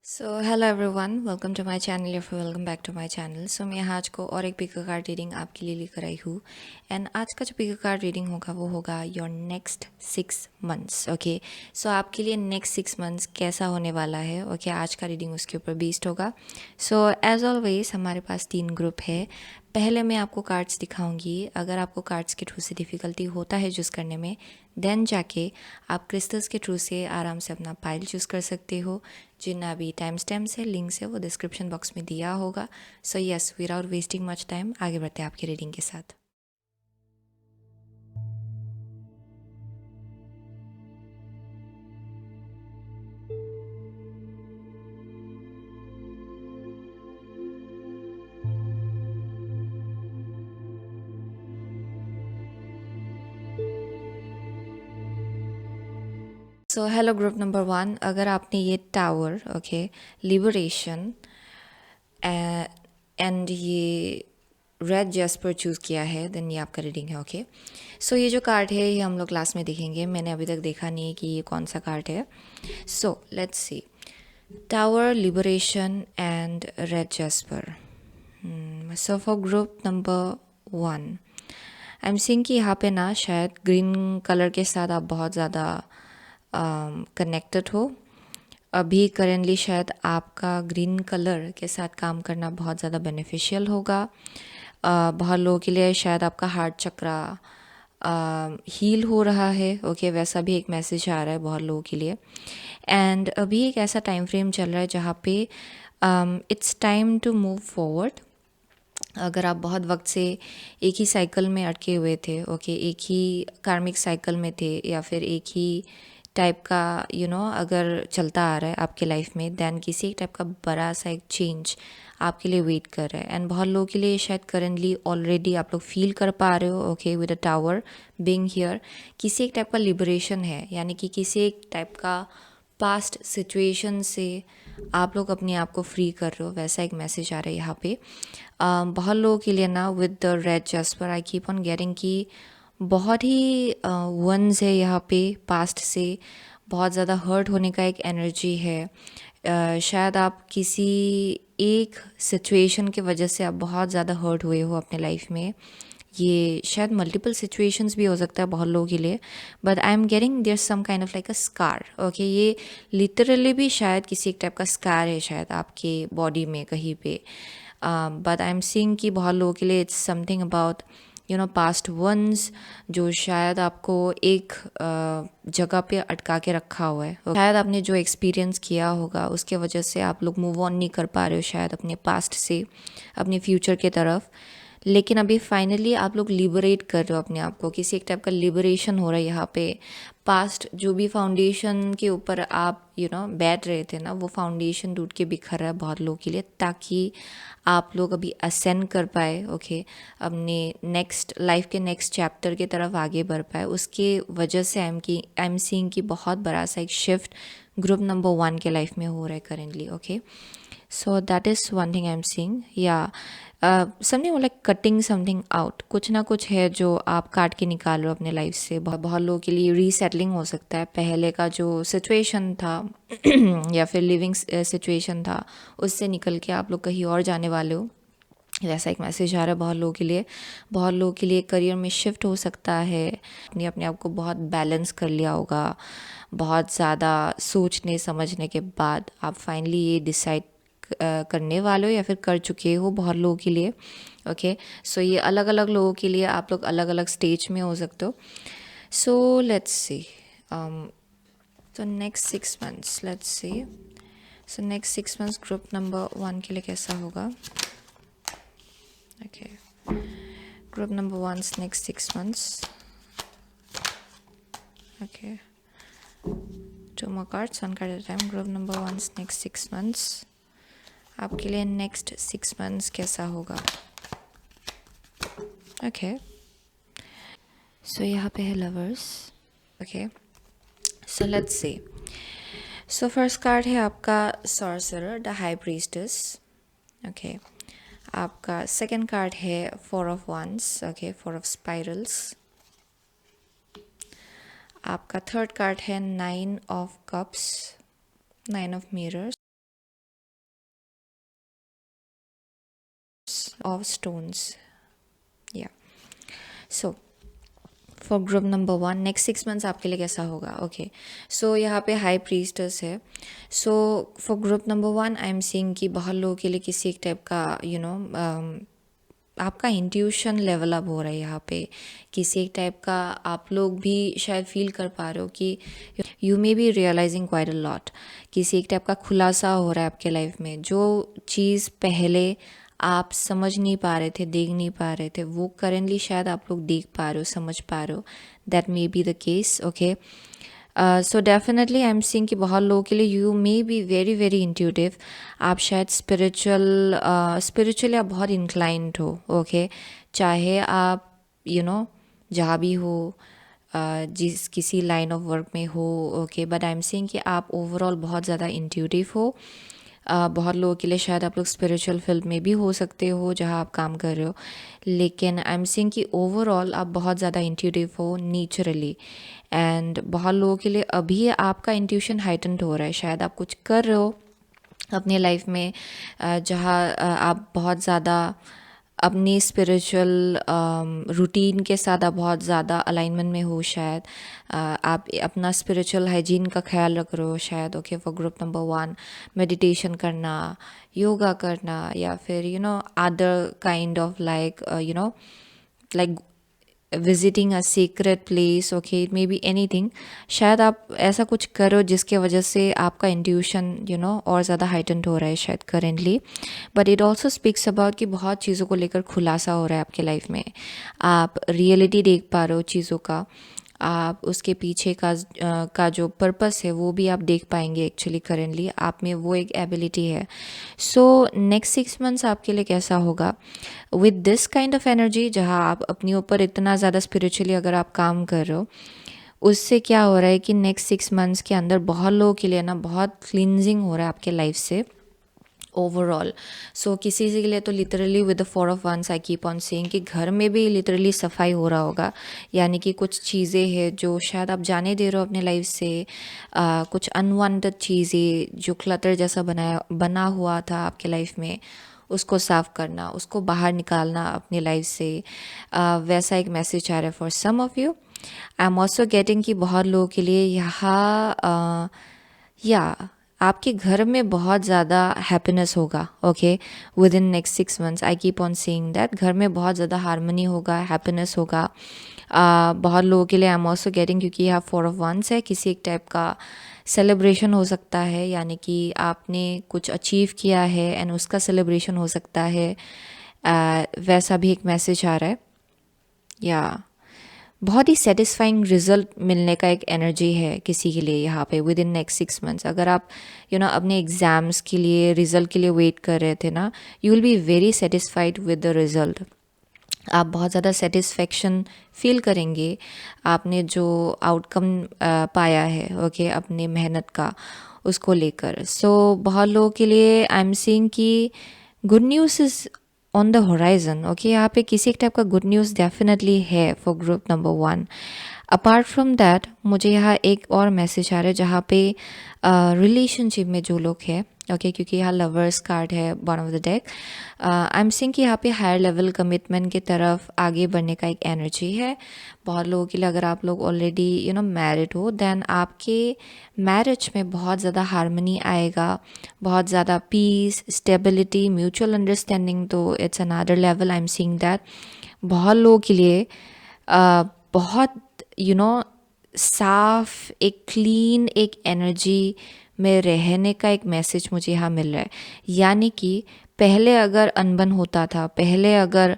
So hello everyone, welcome to my channel या फिर welcome back to my channel. So मैं आज को और एक पिकर कार्ड रीडिंग आपके लिए लेकर आई हूँ। एंड आज का जो पिकर कार्ड रीडिंग होगा वो होगा your next 6 months. Okay, so आपके लिए नेक्स्ट 6 मंथ्स कैसा होने वाला है। ओके, आज का रीडिंग उसके ऊपर बेस्ड होगा। सो एज ऑलवेज हमारे पास 3 ग्रुप है। पहले मैं आपको कार्ड्स दिखाऊंगी। अगर आपको कार्ड्स के थ्रू से डिफ़िकल्टी होता है चूज़ करने में, देन जाके आप क्रिस्टल्स के थ्रू से आराम से अपना पाइल चूज़ कर सकते हो। जितना भी टाइम स्टैम्प्स है, लिंक्स है, वो डिस्क्रिप्शन बॉक्स में दिया होगा। So yes, without wasting much time आगे बढ़ते हैं आपकी रीडिंग के साथ। सो हेलो ग्रुप नंबर 1, अगर आपने ये टावर, ओके, लिबरेशन एंड ये रेड जैस्पर चूज़ किया है, देन ये आपका रीडिंग है। ओके, सो ये जो कार्ड है ये हम लोग क्लास में देखेंगे। मैंने अभी तक देखा नहीं है कि ये कौन सा कार्ड है। सो let's C, tower, liberation and red jasper. So for group number 1, I am seeing कि यहाँ पे ना शायद ग्रीन कलर के साथ आप बहुत ज़्यादा कनेक्टेड हो। अभी करेंटली शायद आपका ग्रीन कलर के साथ काम करना बहुत ज़्यादा बेनिफिशियल होगा। बहुत लोगों के लिए शायद आपका हार्ट चक्रा हील हो रहा है। ओके, वैसा भी एक मैसेज आ रहा है बहुत लोगों के लिए। एंड अभी एक ऐसा टाइम फ्रेम चल रहा है जहाँ पे it's time to move forward. अगर आप बहुत वक्त से एक ही साइकिल में अटके हुए थे, ओके, एक ही कार्मिक साइकिल में थे, या फिर एक ही टाइप का अगर चलता आ रहा है आपके लाइफ में, दैन किसी एक टाइप का बड़ा सा एक चेंज आपके लिए वेट कर रहा है। एंड बहुत लोगों के लिए शायद करेंटली ऑलरेडी आप लोग फील कर पा रहे हो, okay, with a tower being here, किसी एक टाइप का लिबरेशन है, यानी कि किसी एक टाइप का पास्ट सिचुएशन से आप लोग अपने आप को फ्री कर रहे हो, वैसा एक मैसेज आ रहा है यहाँ पे। बहुत लोगों के लिए ना with the red jasper I keep on getting कि बहुत ही वंस है यहाँ पे, पास्ट से बहुत ज़्यादा हर्ट होने का एक एनर्जी है। शायद आप किसी एक सिचुएशन के वजह से आप बहुत ज़्यादा हर्ट हुए हो अपने लाइफ में। ये शायद मल्टीपल सिचुएशंस भी हो सकता है बहुत लोगों के लिए, but I am getting there some kind of like a scar. Okay, ये लिटरली भी शायद किसी एक टाइप का स्कार है शायद आपके बॉडी में कहीं पे। बट आई एम सीइंग कि बहुत लोगों के लिए it's something about past once, जो शायद आपको एक जगह पे अटका के रखा हुआ है। शायद आपने जो एक्सपीरियंस किया होगा उसके वजह से आप लोग मूव ऑन नहीं कर पा रहे हो शायद अपने पास्ट से अपने फ्यूचर के तरफ। लेकिन अभी फाइनली आप लोग लिबरेट कर रहे हो अपने आप को, किसी एक टाइप का लिबरेशन हो रहा है यहाँ पे। पास्ट जो भी फाउंडेशन के ऊपर आप बैठ रहे थे ना, वो फाउंडेशन टूट के बिखर रहा है बहुत लोगों के लिए, ताकि आप लोग अभी असेंड कर पाए। ओके, अपने नेक्स्ट लाइफ के नेक्स्ट चैप्टर के तरफ आगे बढ़ पाए। उसके वजह से आई एम सीइंग कि बहुत बड़ा सा एक शिफ्ट ग्रुप नंबर 1 के लाइफ में हो रहा है currently. Okay, so that is one thing I am seeing, या something like cutting something out. कुछ ना कुछ है जो आप काट के निकाल रहे हो अपने लाइफ से। बहुत लोगों के लिए रीसेटलिंग हो सकता है, पहले का जो सिचुएशन था या फिर लिविंग सिचुएशन था, उससे निकल के आप लोग कहीं और जाने वाले हो, जैसा एक मैसेज आ रहा है बहुत लोगों के लिए। बहुत लोगों के लिए करियर में शिफ्ट हो सकता है। अपने अपने आप को बहुत बैलेंस कर लिया होगा, बहुत ज़्यादा सोचने समझने के बाद आप फाइनली ये डिसाइड करने वाले हो या फिर कर चुके हो बहुत लोगों के लिए। ओके, सो ये अलग अलग लोगों के लिए आप लोग अलग अलग स्टेज में हो सकते हो। सो लेट्स सी, तो next 6 months, let's see, so next 6 months group number 1 के लिए कैसा होगा। Okay, group number 1's next 6 months. Okay, 2 more cards, 1 card at a time. Group number 1's next 6 months. आपके लिए नेक्स्ट 6 मंथ्स कैसा होगा। Okay, सो यहाँ पे है lovers. Okay, so let's see, so first card है आपका sorcerer, the high priestess. Okay, आपका सेकंड कार्ड है 4 of Wands। Okay, 4 of Spirals। आपका थर्ड कार्ड है 9 of Cups, 9 of Mirrors। Of stones, yeah. So for group number 1, next 6 months आपके लिए कैसा होगा? ओके, सो यहाँ पे हाई प्रीस्टस है। सो for group number 1 I am seeing कि बहुत लोगों के लिए किसी एक टाइप का आपका इंट्यूशन लेवल अप हो रहा है यहाँ पे। किसी एक टाइप का आप लोग भी शायद फील कर पा रहे हो कि you may be realising quite a lot. किसी एक टाइप का खुलासा हो रहा है आपके लाइफ में। जो चीज़ पहले आप समझ नहीं पा रहे थे, देख नहीं पा रहे थे, वो करेंटली शायद आप लोग देख पा रहे हो, समझ पा रहे हो। That may be the case, okay. So definitely I am seeing कि बहुत लोगों के लिए you may be very very intuitive. आप शायद स्पिरिचुअली आप बहुत इंक्लाइंड हो, ओके। चाहे आप जहाँ भी हो, जिस किसी लाइन ऑफ वर्क में हो, okay, but I am seeing कि आप ओवरऑल बहुत ज़्यादा इंट्यूटिव हो। बहुत लोगों के लिए शायद आप लोग स्पिरिचुअल फील्ड में भी हो सकते हो जहाँ आप काम कर रहे हो, लेकिन आई एम सीइंग कि ओवरऑल आप बहुत ज़्यादा इंट्यूटिव हो नेचुरली। एंड बहुत लोगों के लिए अभी आपका इंट्यूशन हाइटेंड हो रहा है। शायद आप कुछ कर रहे हो अपने लाइफ में जहाँ आप बहुत ज़्यादा अपनी स्पिरिचुअल रूटीन के साथ आप बहुत ज़्यादा अलाइनमेंट में हो। शायद आप अपना स्पिरिचुअल हाइजीन का ख्याल रख रहे हो शायद, okay. For group number 1, meditation करना, योगा करना, या फिर other kind of like like visiting a secret place, okay, it may be anything. शायद आप ऐसा कुछ करो जिसके वजह से आपका इंट्यूशन और ज़्यादा हाइटेंड हो रहा है शायद currently. But it also speaks about कि बहुत चीज़ों को लेकर खुलासा हो रहा है आपके लाइफ में। आप रियलिटी देख पा रहे हो चीज़ों का, आप उसके पीछे का जो पर्पस है वो भी आप देख पाएंगे। एक्चुअली करेंटली आप में वो एक एबिलिटी है। सो नेक्स्ट 6 मंथ्स आपके लिए कैसा होगा with this kind of energy, जहाँ आप अपने ऊपर इतना ज़्यादा स्पिरिचुअली अगर आप काम कर रहे हो, उससे क्या हो रहा है कि नेक्स्ट 6 मंथ्स के अंदर बहुत लोगों के लिए ना बहुत क्लिनजिंग हो रहा है आपके लाइफ से ओवरऑल। सो किसी के लिए तो literally with the 4 of 1 I keep on saying कि घर में भी लिटरली सफाई हो रहा होगा। यानी कि कुछ चीज़ें हैं जो शायद आप जाने दे रहे हो अपने लाइफ से, कुछ अनवांटेड चीज़ें जो क्लटर जैसा बना हुआ था आपके लाइफ में, उसको साफ करना, उसको बाहर निकालना अपनी लाइफ से। वैसा एक मैसेज आ रहा है for some of you. I am also getting कि बहुत लोगों के लिए यहाँ या आपके घर में बहुत ज़्यादा हैप्पीनेस होगा, okay, within next 6 months. I keep on saying that घर में बहुत ज़्यादा हारमोनी होगा, हैप्पीनेस होगा। बहुत लोगों के लिए आई एम ऑल्सो गेटिंग, क्योंकि यहाँ 4 ऑफ 1 है, किसी एक टाइप का सेलिब्रेशन हो सकता है। यानी कि आपने कुछ अचीव किया है एंड उसका सेलिब्रेशन हो सकता है। वैसा भी एक मैसेज आ रहा है। या बहुत ही सेटिस्फाइंग रिजल्ट मिलने का एक एनर्जी है किसी के लिए यहाँ पे विद इन नेक्स्ट 6 मंथ्स। अगर आप अपने एग्ज़ाम्स के लिए रिज़ल्ट के लिए वेट कर रहे थे ना, you will be very satisfied with the result. आप बहुत ज़्यादा सेटिस्फेक्शन फील करेंगे आपने जो आउटकम पाया है, ओके, अपने मेहनत का, उसको लेकर। सो बहुत लोगों के लिए आई एम सीइंग कि good news is on the horizon, okay. यहाँ पे किसी एक टाइप का गुड न्यूज़ डेफिनेटली है for group number 1। Apart from that मुझे यहाँ एक और मैसेज आ रहा है जहाँ पे रिलेशनशिप में जो लोग हैं, ओके, क्योंकि यहाँ लवर्स कार्ड है bottom of the deck. I am seeing कि यहाँ पे हायर लेवल कमिटमेंट की तरफ आगे बढ़ने का एक एनर्जी है बहुत लोगों के लिए। अगर आप लोग ऑलरेडी मैरिड हो, देन आपके मैरिज में बहुत ज़्यादा हारमनी आएगा, बहुत ज़्यादा पीस, स्टेबिलिटी, म्यूचुअल अंडरस्टैंडिंग। तो it's another level I am seeing that बहुत लोगों के लिए बहुत साफ, एक क्लीन, एक एनर्जी में रहने का एक मैसेज मुझे यहाँ मिल रहा है। यानी कि पहले अगर अनबन होता था, पहले अगर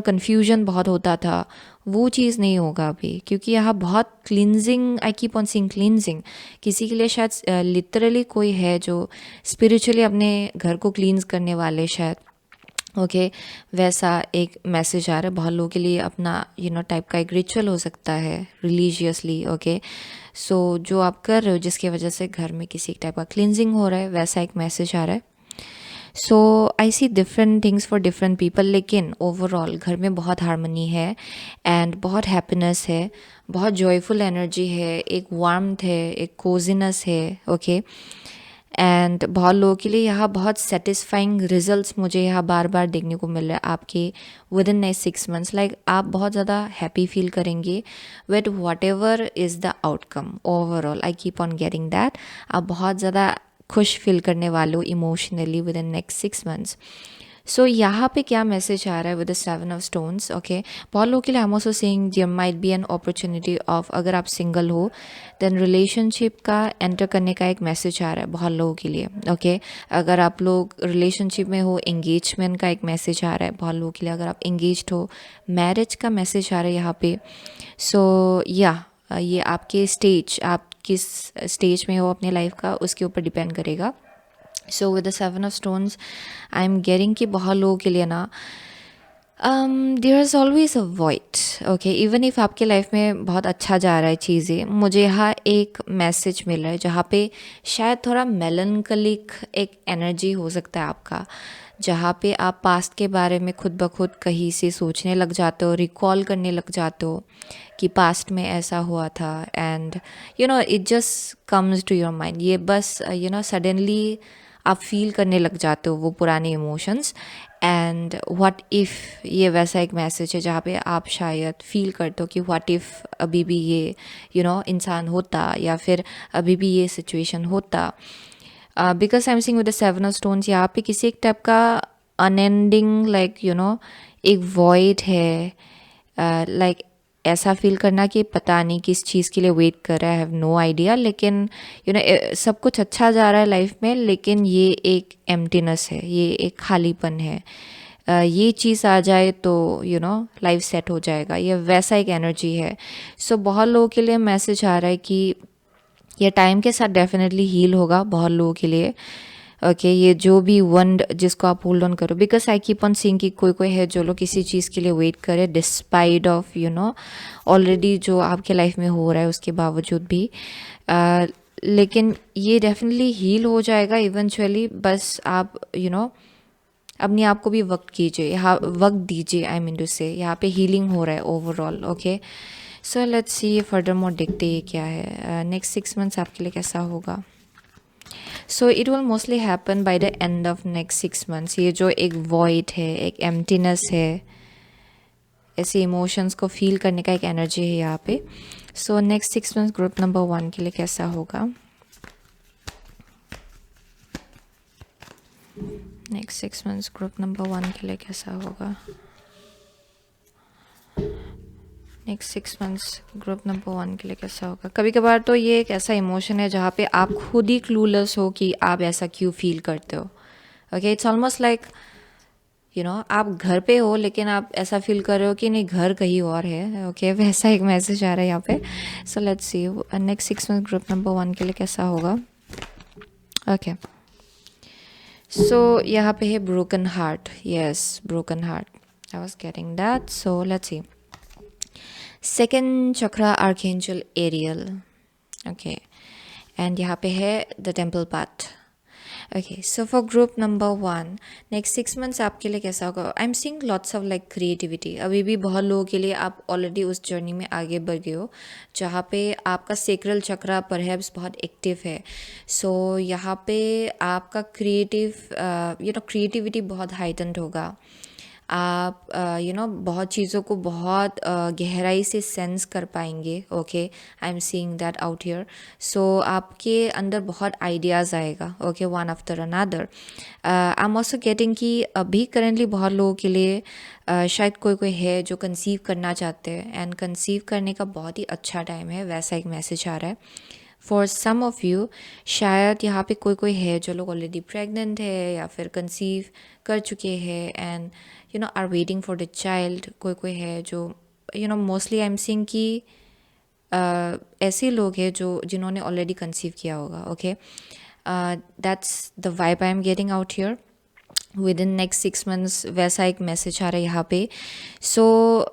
कन्फ्यूजन बहुत होता था, वो चीज़ नहीं होगा अभी, क्योंकि यहाँ बहुत cleansing, I keep on seeing cleansing. किसी के लिए शायद लिटरली कोई है जो स्पिरिचुअली अपने घर को क्लींस करने वाले शायद, ओके, वैसा एक मैसेज आ रहा है। बहुत लोगों के लिए अपना टाइप का एक रिचुअल हो सकता है रिलीजियसली, ओके। सो जो आप कर रहे हो जिसकी वजह से घर में किसी टाइप का क्लिनजिंग हो रहा है, वैसा एक मैसेज आ रहा है। So I see different things for different people, लेकिन ओवरऑल घर में बहुत हारमनी है एंड बहुत हैप्पीनेस है, बहुत जॉयफुल एनर्जी है, एक वार्मथ है, एक कोजीनेस है, ओके। एंड बहुत लोगों के लिए यहाँ बहुत सेटिस्फाइंग रिजल्ट्स मुझे यहाँ बार बार देखने को मिल रहा है आपके within next 6 months. Like आप बहुत ज़्यादा हैप्पी फील करेंगे with whatever is the outcome overall. I keep on getting that. आप बहुत ज़्यादा खुश फील करने वाले हो emotionally within next 6 months. So यहाँ पे क्या मैसेज आ रहा है with the 7 of stones. Okay, बहुत लोगों के लिए I am also saying there might be an opportunity of, अगर आप सिंगल हो देन रिलेशनशिप का एंटर करने का एक मैसेज आ रहा है बहुत लोगों के लिए। ओके, अगर आप लोग रिलेशनशिप में हो एंगेजमेंट का एक मैसेज आ रहा है बहुत लोगों के लिए। अगर आप एंगेज्ड हो मैरिज का मैसेज आ रहा है यहाँ पे। सो ये आपके स्टेज, आप किस स्टेज में हो अपने लाइफ का उसके ऊपर डिपेंड करेगा। So with the 7 of stones I am getting कि बहुत लोगों के लिए ना there is always a void. Okay, even if आपके लाइफ में बहुत अच्छा जा रहा है चीज़ें, मुझे यहाँ एक मैसेज मिल रहा है जहाँ पे शायद थोड़ा मेलनकलिक एक एनर्जी हो सकता है आपका, जहाँ पे आप पास्ट के बारे में खुद ब खुद कहीं से सोचने लग जाते हो, रिकॉल करने लग जाते हो कि पास्ट में ऐसा हुआ था। And it just comes to your mind. ये बस सडनली आप फील करने लग जाते हो वो पुराने इमोशंस। एंड व्हाट इफ़ ये वैसा एक मैसेज है जहाँ पे आप शायद फील करते हो कि व्हाट इफ़ अभी भी ये इंसान होता, या फिर अभी भी ये सिचुएशन होता। Because I am seeing with the 7 of stones यहाँ पे किसी एक टाइप का अनएंडिंग एक वॉइड है। लाइक ऐसा फील करना कि पता नहीं किस चीज़ के लिए वेट कर रहा है, हैव नो आइडिया। लेकिन सब कुछ अच्छा जा रहा है लाइफ में, लेकिन ये एक एम्प्टीनेस है, ये एक खालीपन है। ये चीज़ आ जाए तो लाइफ सेट हो जाएगा, ये वैसा एक एनर्जी है। सो बहुत लोगों के लिए मैसेज आ रहा है कि ये टाइम के साथ डेफिनेटली हील होगा बहुत लोगों के लिए। ओके, ये जो भी वंड जिसको आप होल्ड ऑन करो, because I keep on seeing कि कोई है जो लोग किसी चीज़ के लिए वेट करे डिस्पाइट ऑफ ऑलरेडी जो आपके लाइफ में हो रहा है उसके बावजूद भी। लेकिन ये डेफिनेटली हील हो जाएगा इवेंचुअली। बस आप अपने आप को भी वक्त कीजिए, यहाँ वक्त दीजिए। आई मीन टू से यहाँ पे हीलिंग हो रहा है overall. Okay, so let's C further more देखते ये क्या है नेक्स्ट 6 मंथ्स आपके लिए कैसा होगा। So it will mostly happen by the end of next 6 months. ये जो एक वॉइड है, एक एम्प्टीनेस है, ऐसे इमोशंस को फील करने का एक एनर्जी है यहाँ पे। सो नेक्स्ट 6 मंथ्स ग्रुप नंबर 1 के लिए कैसा होगा। नेक्स्ट 6 मंथ्स ग्रुप नंबर 1 के लिए कैसा होगा। नेक्स्ट 6 मंथ्स ग्रुप नंबर 1 के लिए कैसा होगा। कभी कभार तो ये एक ऐसा इमोशन है जहाँ पे आप खुद ही क्लूलेस हो कि आप ऐसा क्यों फील करते हो। ओके, इट्स ऑलमोस्ट लाइक आप घर पे हो लेकिन आप ऐसा फील कर रहे हो कि नहीं, घर कहीं और है। ओके, वैसा एक मैसेज आ रहा है यहाँ पे। सो let's see next 6 months group number 1 के लिए कैसा होगा। ओके, सो यहाँ पे है broken heart. Yes, broken heart, I was getting that. So let's see second chakra archangel Ariel. Okay, and यहाँ पे है the temple path. Okay, so for group number 1 next 6 months आपके लिए कैसा होगा। I am seeing lots of like creativity. अभी भी बहुत लोगों के लिए आप ऑलरेडी उस जर्नी में आगे बढ़ गए हो जहाँ पे आपका सेक्रल चक्रा परहैप्स बहुत एक्टिव है। सो यहाँ पे आपका क्रिएटिविटी बहुत हाइटेंड होगा। आप बहुत चीज़ों को बहुत गहराई से सेंस कर पाएंगे। Okay, I am seeing that out here. So आपके अंदर बहुत आइडियाज़ आएगा। Okay, one after another. I am also getting कि अभी करेंटली बहुत लोगों के लिए शायद कोई है जो कंसीव करना चाहते हैं, एंड कंसीव करने का बहुत ही अच्छा टाइम है, वैसा एक मैसेज आ रहा है। फॉर सम ऑफ़ यू शायद यहाँ पे कोई है जो लोग ऑलरेडी प्रेग्नेंट है या फिर कंसीव कर चुके हैं and are waiting for the child. कोई है जो मोस्टली आई एम सीइंग कि ऐसे लोग हैं जिन्होंने ऑलरेडी कंसीव किया होगा। Okay, that's the vibe I am getting out here within next 6 months. वैसा एक मैसेज आ रहा है यहाँ पे। So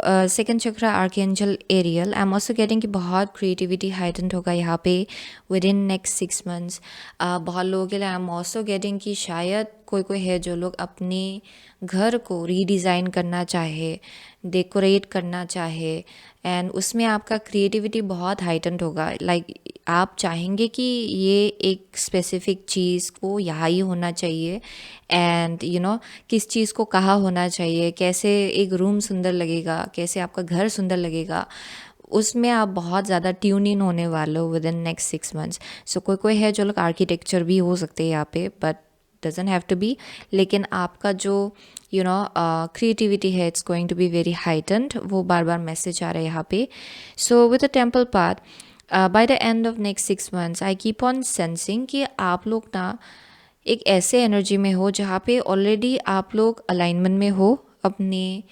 second chakra archangel Ariel, I am also getting कि बहुत क्रिएटिविटी हाइटेंड होगा यहाँ पे विद इन नेक्स्ट 6 मंथ्स। बहुत लोगों के लिए आई एम ऑल्सो गेटिंग कि शायद कोई कोई है जो लोग अपने घर को रीडिज़ाइन करना चाहे, डेकोरेट करना चाहे, एंड उसमें आपका क्रिएटिविटी बहुत हाइटेंड होगा। लाइक आप चाहेंगे कि ये एक स्पेसिफिक चीज़ को यहाँ ही होना चाहिए, एंड किस चीज़ को कहाँ होना चाहिए, कैसे एक रूम सुंदर लगेगा, कैसे आपका घर सुंदर लगेगा, उसमें आप बहुत ज़्यादा ट्यून इन होने वाले हो विद इन नेक्स्ट 6 मंथ्स। सो कोई कोई है जो लोग आर्किटेक्चर भी हो सकते हैं यहाँ पे, but doesn't have to be. लेकिन आपका जो क्रिएटिविटी है, it's going to be very heightened, वो बार बार मैसेज आ रहा है यहाँ पे। So with the temple path, by the end of next 6 months I keep on sensing कि आप लोग ना एक ऐसे एनर्जी में हो जहाँ पे ऑलरेडी आप लोग अलाइनमेंट में हो अपने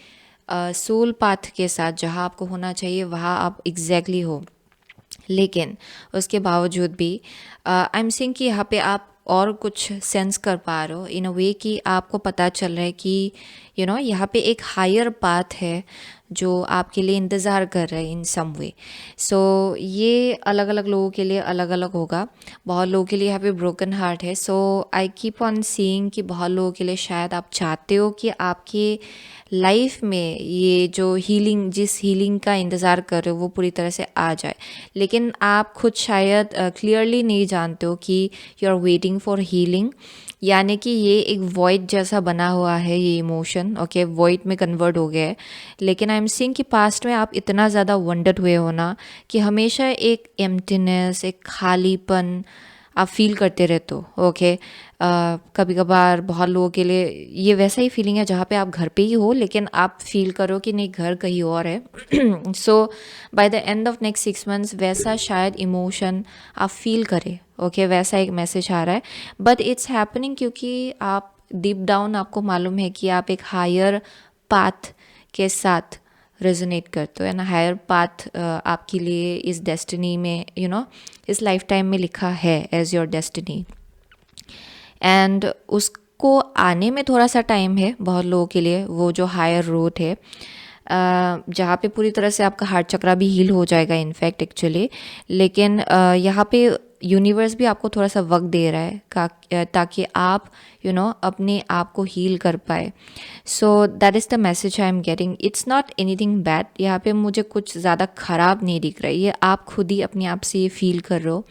सोल पाथ के साथ, जहाँ आपको होना चाहिए वहाँ आप एग्जैक्टली हो। लेकिन उसके बावजूद भी आई एम सेइंग कि यहाँ पे आप और कुछ सेंस कर पा रहे हो इन अ वे कि आपको पता चल रहा है कि यहाँ पे एक हायर पाथ है जो आपके लिए इंतज़ार कर रहा है इन सम वे। सो ये अलग अलग लोगों के लिए अलग अलग होगा। बहुत लोगों के लिए यहाँ पे ब्रोकन हार्ट है। So I keep on seeing कि बहुत लोगों के लिए शायद आप चाहते हो कि आपके लाइफ में ये जो हीलिंग, जिस हीलिंग का इंतज़ार कर रहे हो वो पूरी तरह से आ जाए, लेकिन आप खुद शायद क्लियरली नहीं जानते हो कि you are waiting for healing, यानी कि ये एक वॉइड जैसा बना हुआ है ये इमोशन। ओके, वॉइड में कन्वर्ट हो गया है। लेकिन आई एम सीइंग कि पास्ट में आप इतना ज़्यादा वंडर्ड हुए हो ना कि हमेशा एक एम्प्टीनेस, एक खालीपन आप फील करते रहते हो। ओके, कभी कभार बहुत लोगों के लिए ये वैसा ही फीलिंग है जहाँ पे आप घर पे ही हो लेकिन आप फील करो कि नहीं, घर कहीं और है। So by the end of next 6 months वैसा शायद इमोशन आप फील करें। ओके, वैसा एक मैसेज आ रहा है, बट इट्स हैपनिंग क्योंकि आप डीप डाउन आपको मालूम है कि आप एक हायर पाथ के साथ रेजोनेट करते हो, एंड हायर पाथ आपके लिए इस डेस्टिनी में इस लाइफ टाइम में लिखा है एज योर डेस्टिनी। एंड उसको आने में थोड़ा सा टाइम है बहुत लोगों के लिए, वो जो हायर रोड है जहाँ पे पूरी तरह से आपका हार्ट चक्रा भी हील हो जाएगा इनफैक्ट एक्चुअली। लेकिन यहाँ पे यूनिवर्स भी आपको थोड़ा सा वक्त दे रहा है ताकि आप अपने आप को हील कर पाए। सो that is the message I am getting. It's not anything bad, यहाँ पे मुझे कुछ ज़्यादा ख़राब नहीं दिख रहा है। ये आप खुद ही अपने आप से ये फील कर रहे हो,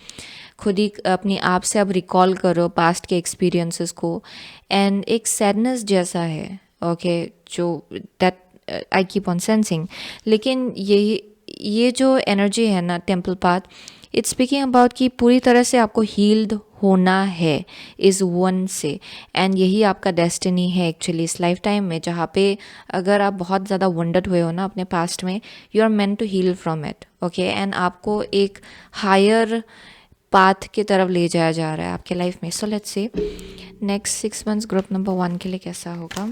खुद ही अपने आप से अब रिकॉल करो पास्ट के एक्सपीरियंसेस को, एंड एक सैडनेस जैसा है। ओके, जो that I keep on sensing. लेकिन ये जो एनर्जी है ना temple path, it's speaking about कि पूरी तरह से आपको हील्ड होना है इस वन से, एंड यही आपका डेस्टिनी है एक्चुअली इस लाइफ टाइम में, जहाँ पे अगर आप बहुत ज़्यादा वंडर्ड हुए हो ना अपने पास्ट में, you are meant to heal from it. Okay, and आपको एक हायर पाथ की तरफ ले जाया जा रहा है आपके लाइफ में। सो let's see next 6 months group number 1 के लिए कैसा होगा।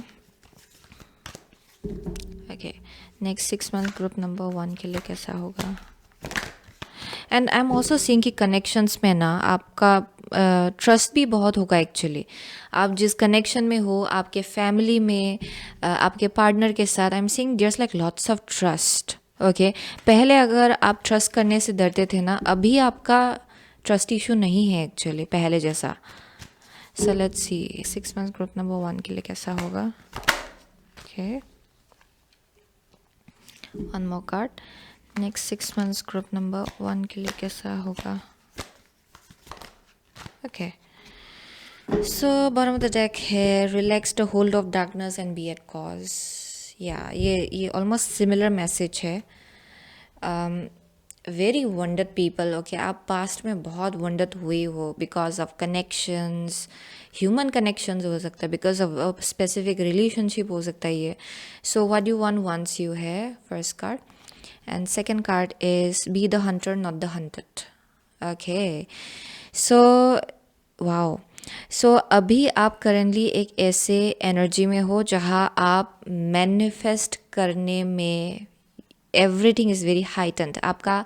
Okay, next 6 month group number 1 के लिए कैसा होगा। And I am also seeing कि कनेक्शंस में ना आपका ट्रस्ट भी बहुत होगा एक्चुअली। आप जिस कनेक्शन में हो, आपके फैमिली में, आपके पार्टनर के साथ, I am seeing there's like lots of trust. Okay, पहले अगर आप ट्रस्ट करने से डरते थे ना, अभी आपका ट्रस्ट इशू नहीं है एक्चुअली पहले जैसा। So let's see 6 month group number 1 के लिए कैसा होगा। Okay, one more card. Next 6 months group number 1 के लिए कैसा होगा। Okay, so bottom of the deck है relax the hold of darkness and be at cause. या ये ऑलमोस्ट सिमिलर मैसेज है। Very wounded people. ओके, आप पास्ट में बहुत वंडर्ड हुए हो because of connections, human connections हो सकता है, बिकॉज ऑफ स्पेसिफिक रिलेशनशिप हो सकता है ये। So what you want once you है first card, and second card is be the hunter not the hunted. Okay, so wow, so अभी आप करेंटली एक ऐसे एनर्जी में हो जहाँ आप मैनिफेस्ट करने में एवरीथिंग इज़ वेरी हाइटेंड। आपका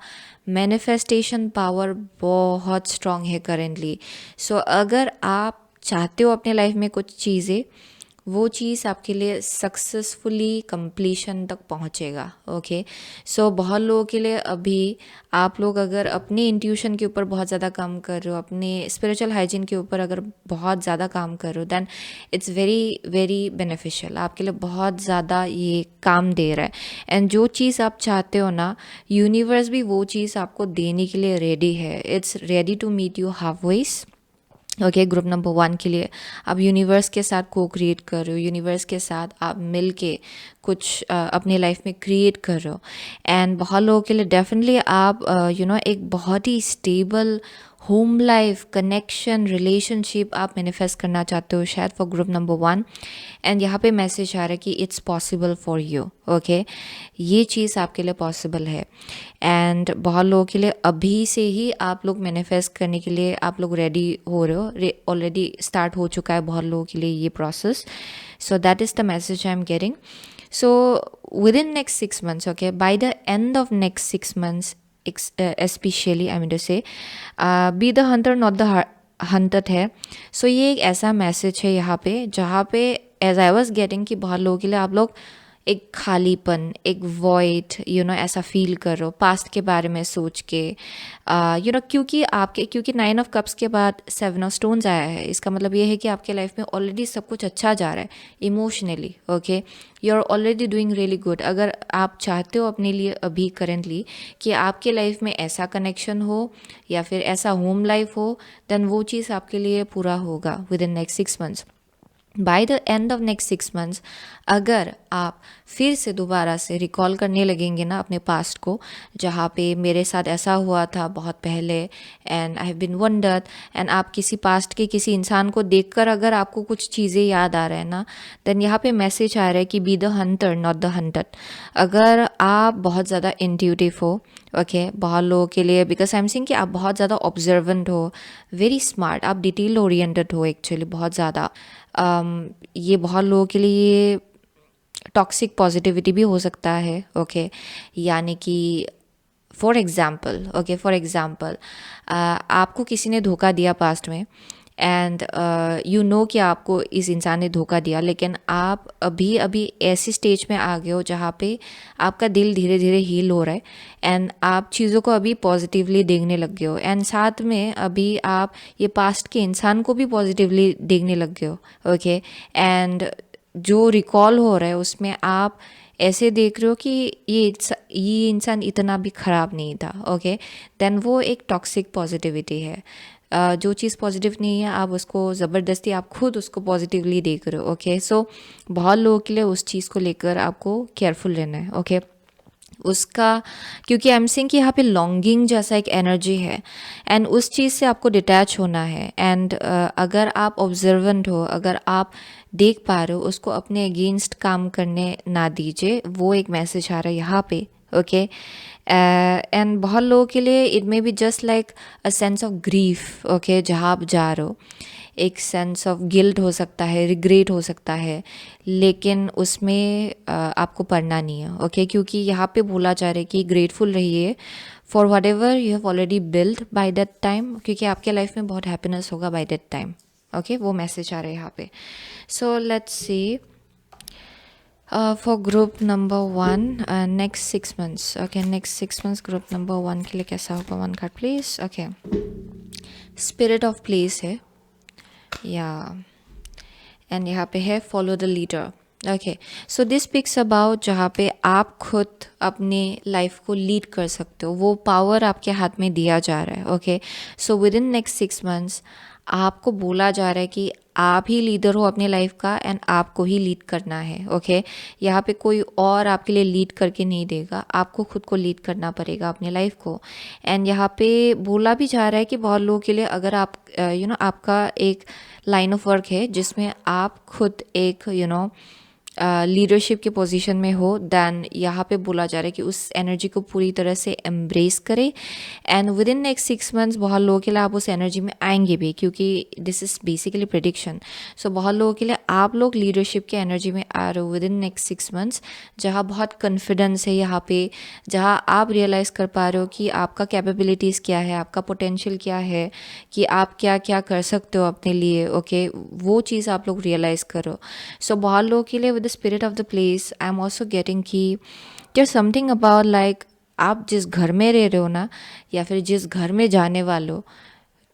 मैनिफेस्टेशन पावर बहुत स्ट्रॉन्ग है करेंटली। सो अगर आप चाहते हो अपने लाइफ में कुछ चीज़ें, वो चीज़ आपके लिए सक्सेसफुली कंप्लीशन तक पहुंचेगा। ओके, सो बहुत लोगों के लिए अभी आप लोग अगर अपने इंट्यूशन के ऊपर बहुत ज़्यादा काम कर रहे हो, अपने स्पिरिचुअल हाइजीन के ऊपर अगर बहुत ज़्यादा काम कर रहे हो, then it's very very beneficial, आपके लिए बहुत ज़्यादा ये काम दे रहा है। एंड जो चीज़ आप चाहते हो ना, यूनिवर्स भी वो चीज़ आपको देने के लिए रेडी है। It's ready to meet you half ways. Okay, group number 1 के लिए आप यूनिवर्स के साथ को क्रिएट कर रहे हो, यूनिवर्स के साथ आप मिल के कुछ अपने लाइफ में क्रिएट कर रहे हो। एंड बहुत लोगों के लिए डेफिनेटली आप एक बहुत ही stable home life connection relationship आप मैनिफेस्ट करना चाहते हो शायद फॉर ग्रुप नंबर 1। एंड यहाँ पे मैसेज आ रहा है कि it's possible for you. Okay, ये चीज़ आपके लिए पॉसिबल है। एंड बहुत लोगों के लिए अभी से ही आप लोग मैनिफेस्ट करने के लिए आप लोग रेडी हो रहे हो, ऑलरेडी स्टार्ट हो चुका है बहुत लोगों के लिए ये process. So that is the message I am getting. So within next 6 months, okay, by the end of next 6 months, especially I mean to say, be the hunter not the hunted है। सो ये एक ऐसा message है यहाँ पे जहाँ पे as I was getting कि बहुत लोगों के लिए आप लोग एक खालीपन, एक वॉइड ऐसा फील कर रहे हो पास्ट के बारे में सोच के। क्योंकि 9 ऑफ कप्स के बाद 7 ऑफ स्टोन्स आया है, इसका मतलब ये है कि आपके लाइफ में ऑलरेडी सब कुछ अच्छा जा रहा है emotionally. Okay, you are already doing really good. अगर आप चाहते हो अपने लिए अभी करेंटली कि आपके लाइफ में ऐसा कनेक्शन हो या फिर ऐसा होम लाइफ हो, देन वो चीज़ आपके लिए पूरा होगा within next 6 months. Bye the end of next 6 months अगर आप फिर से दोबारा से रिकॉल करने लगेंगे ना अपने पास्ट को, जहाँ पे मेरे साथ ऐसा हुआ था बहुत पहले and I have been wondered, and आप किसी पास्ट के किसी इंसान को देखकर अगर आपको कुछ चीज़ें याद आ रहा है ना, देन यहाँ पे मैसेज आ रहा है कि be the hunter not the hunted. अगर आप बहुत ज़्यादा इंट्यूटिव हो, ओके, बहुत लोगों के लिए बिकॉज आई एम सिंग कि आप बहुत ज़्यादा ऑब्जर्वेंट हो, वेरी स्मार्ट, आप डिटेल ओरिएंटेड हो एक्चुअली बहुत ज़्यादा। ये बहुत लोगों के लिए टॉक्सिक पॉजिटिविटी भी हो सकता है। ओके, यानी कि फॉर एग्ज़ाम्पल आपको किसी ने धोखा दिया पास्ट में एंड यू नो कि आपको इस इंसान ने धोखा दिया, लेकिन आप अभी अभी ऐसी स्टेज में आ गए हो जहाँ पे आपका दिल धीरे धीरे हील हो रहा है एंड आप चीज़ों को अभी पॉजिटिवली देखने लग गए हो, एंड साथ में अभी आप ये पास्ट के इंसान को भी पॉजिटिवली देखने लग गए हो। ओके, एंड जो रिकॉल हो रहा है उसमें आप ऐसे देख रहे हो कि ये इंसान इतना भी ख़राब नहीं था। ओके, देन वो एक टॉक्सिक पॉजिटिविटी है। जो चीज़ पॉजिटिव नहीं है आप उसको ज़बरदस्ती आप खुद उसको पॉजिटिवली देख रहे हो। ओके, सो बहुत लोगों के लिए उस चीज़ को लेकर आपको केयरफुल रहना है। ओके, उसका क्योंकि आई एम सेइंग कि यहाँ पे लॉन्गिंग जैसा एक एनर्जी है एंड उस चीज़ से आपको डिटैच होना है। एंड अगर आप ऑब्जर्वेंट हो, अगर आप देख पा रहे हो, उसको अपने अगेंस्ट काम करने ना दीजिए। वो एक मैसेज आ रहा है यहाँ पे। ओके, एंड बहुत लोगों के लिए it may be just like a sense of grief. Okay, जहाँ आप जा रहे हो एक सेंस ऑफ गिल्ट हो सकता है, रिग्रेट हो सकता है, लेकिन उसमें आपको पढ़ना नहीं है। ओके, क्योंकि यहाँ पे बोला जा रहा है कि ग्रेटफुल रहिए for what ever you have already build by that time, क्योंकि आपके लाइफ में बहुत हैप्पीनेस होगा बाय दैट टाइम। ओके, वो मैसेज आ रहा है यहाँ पे। सो let's C for group number 1 next 6 months. Okay, next 6 months group number 1 के लिए कैसा होगा? 1 card please. Okay, spirit of place है या एंड यहाँ पे है follow the leader. Okay, so this pics about जहाँ पे आप खुद अपने लाइफ को लीड कर सकते हो, वो पावर आपके हाथ में दिया जा रहा है। Okay, so with in next 6 months आपको बोला जा रहा है कि आप ही लीडर हो अपने लाइफ का एंड आपको ही लीड करना है। ओके, यहाँ पे कोई और आपके लिए लीड करके नहीं देगा, आपको खुद को लीड करना पड़ेगा अपने लाइफ को। एंड यहाँ पे बोला भी जा रहा है कि बहुत लोगों के लिए अगर आप आपका एक लाइन ऑफ वर्क है जिसमें आप खुद एक लीडरशिप के पोजीशन में हो, देन यहाँ पे बोला जा रहा है कि उस एनर्जी को पूरी तरह से एम्ब्रेस करें and with in next 6 months बहुत लोगों के लिए आप उस एनर्जी में आएंगे भी, क्योंकि दिस इज़ बेसिकली प्रिडिक्शन। सो बहुत लोगों के लिए आप लोग लीडरशिप के एनर्जी में आ रहे हो विद इन नेक्स्ट 6 मंथ्स, जहाँ बहुत कॉन्फिडेंस है यहाँ पे, जहाँ आप रियलाइज़ कर पा रहे हो कि आपका कैपेबिलिटीज़ क्या है, आपका पोटेंशियल क्या है, कि आप क्या क्या कर सकते हो अपने लिए। ओके, वो चीज़ आप लोग रियलाइज़ करो। सो बहुत लोगों के लिए with the spirit of the place I am also getting कि देयर समथिंग अबाउट लाइक आप जिस घर में रह रहे हो ना, या फिर जिस घर में जाने वाले हो,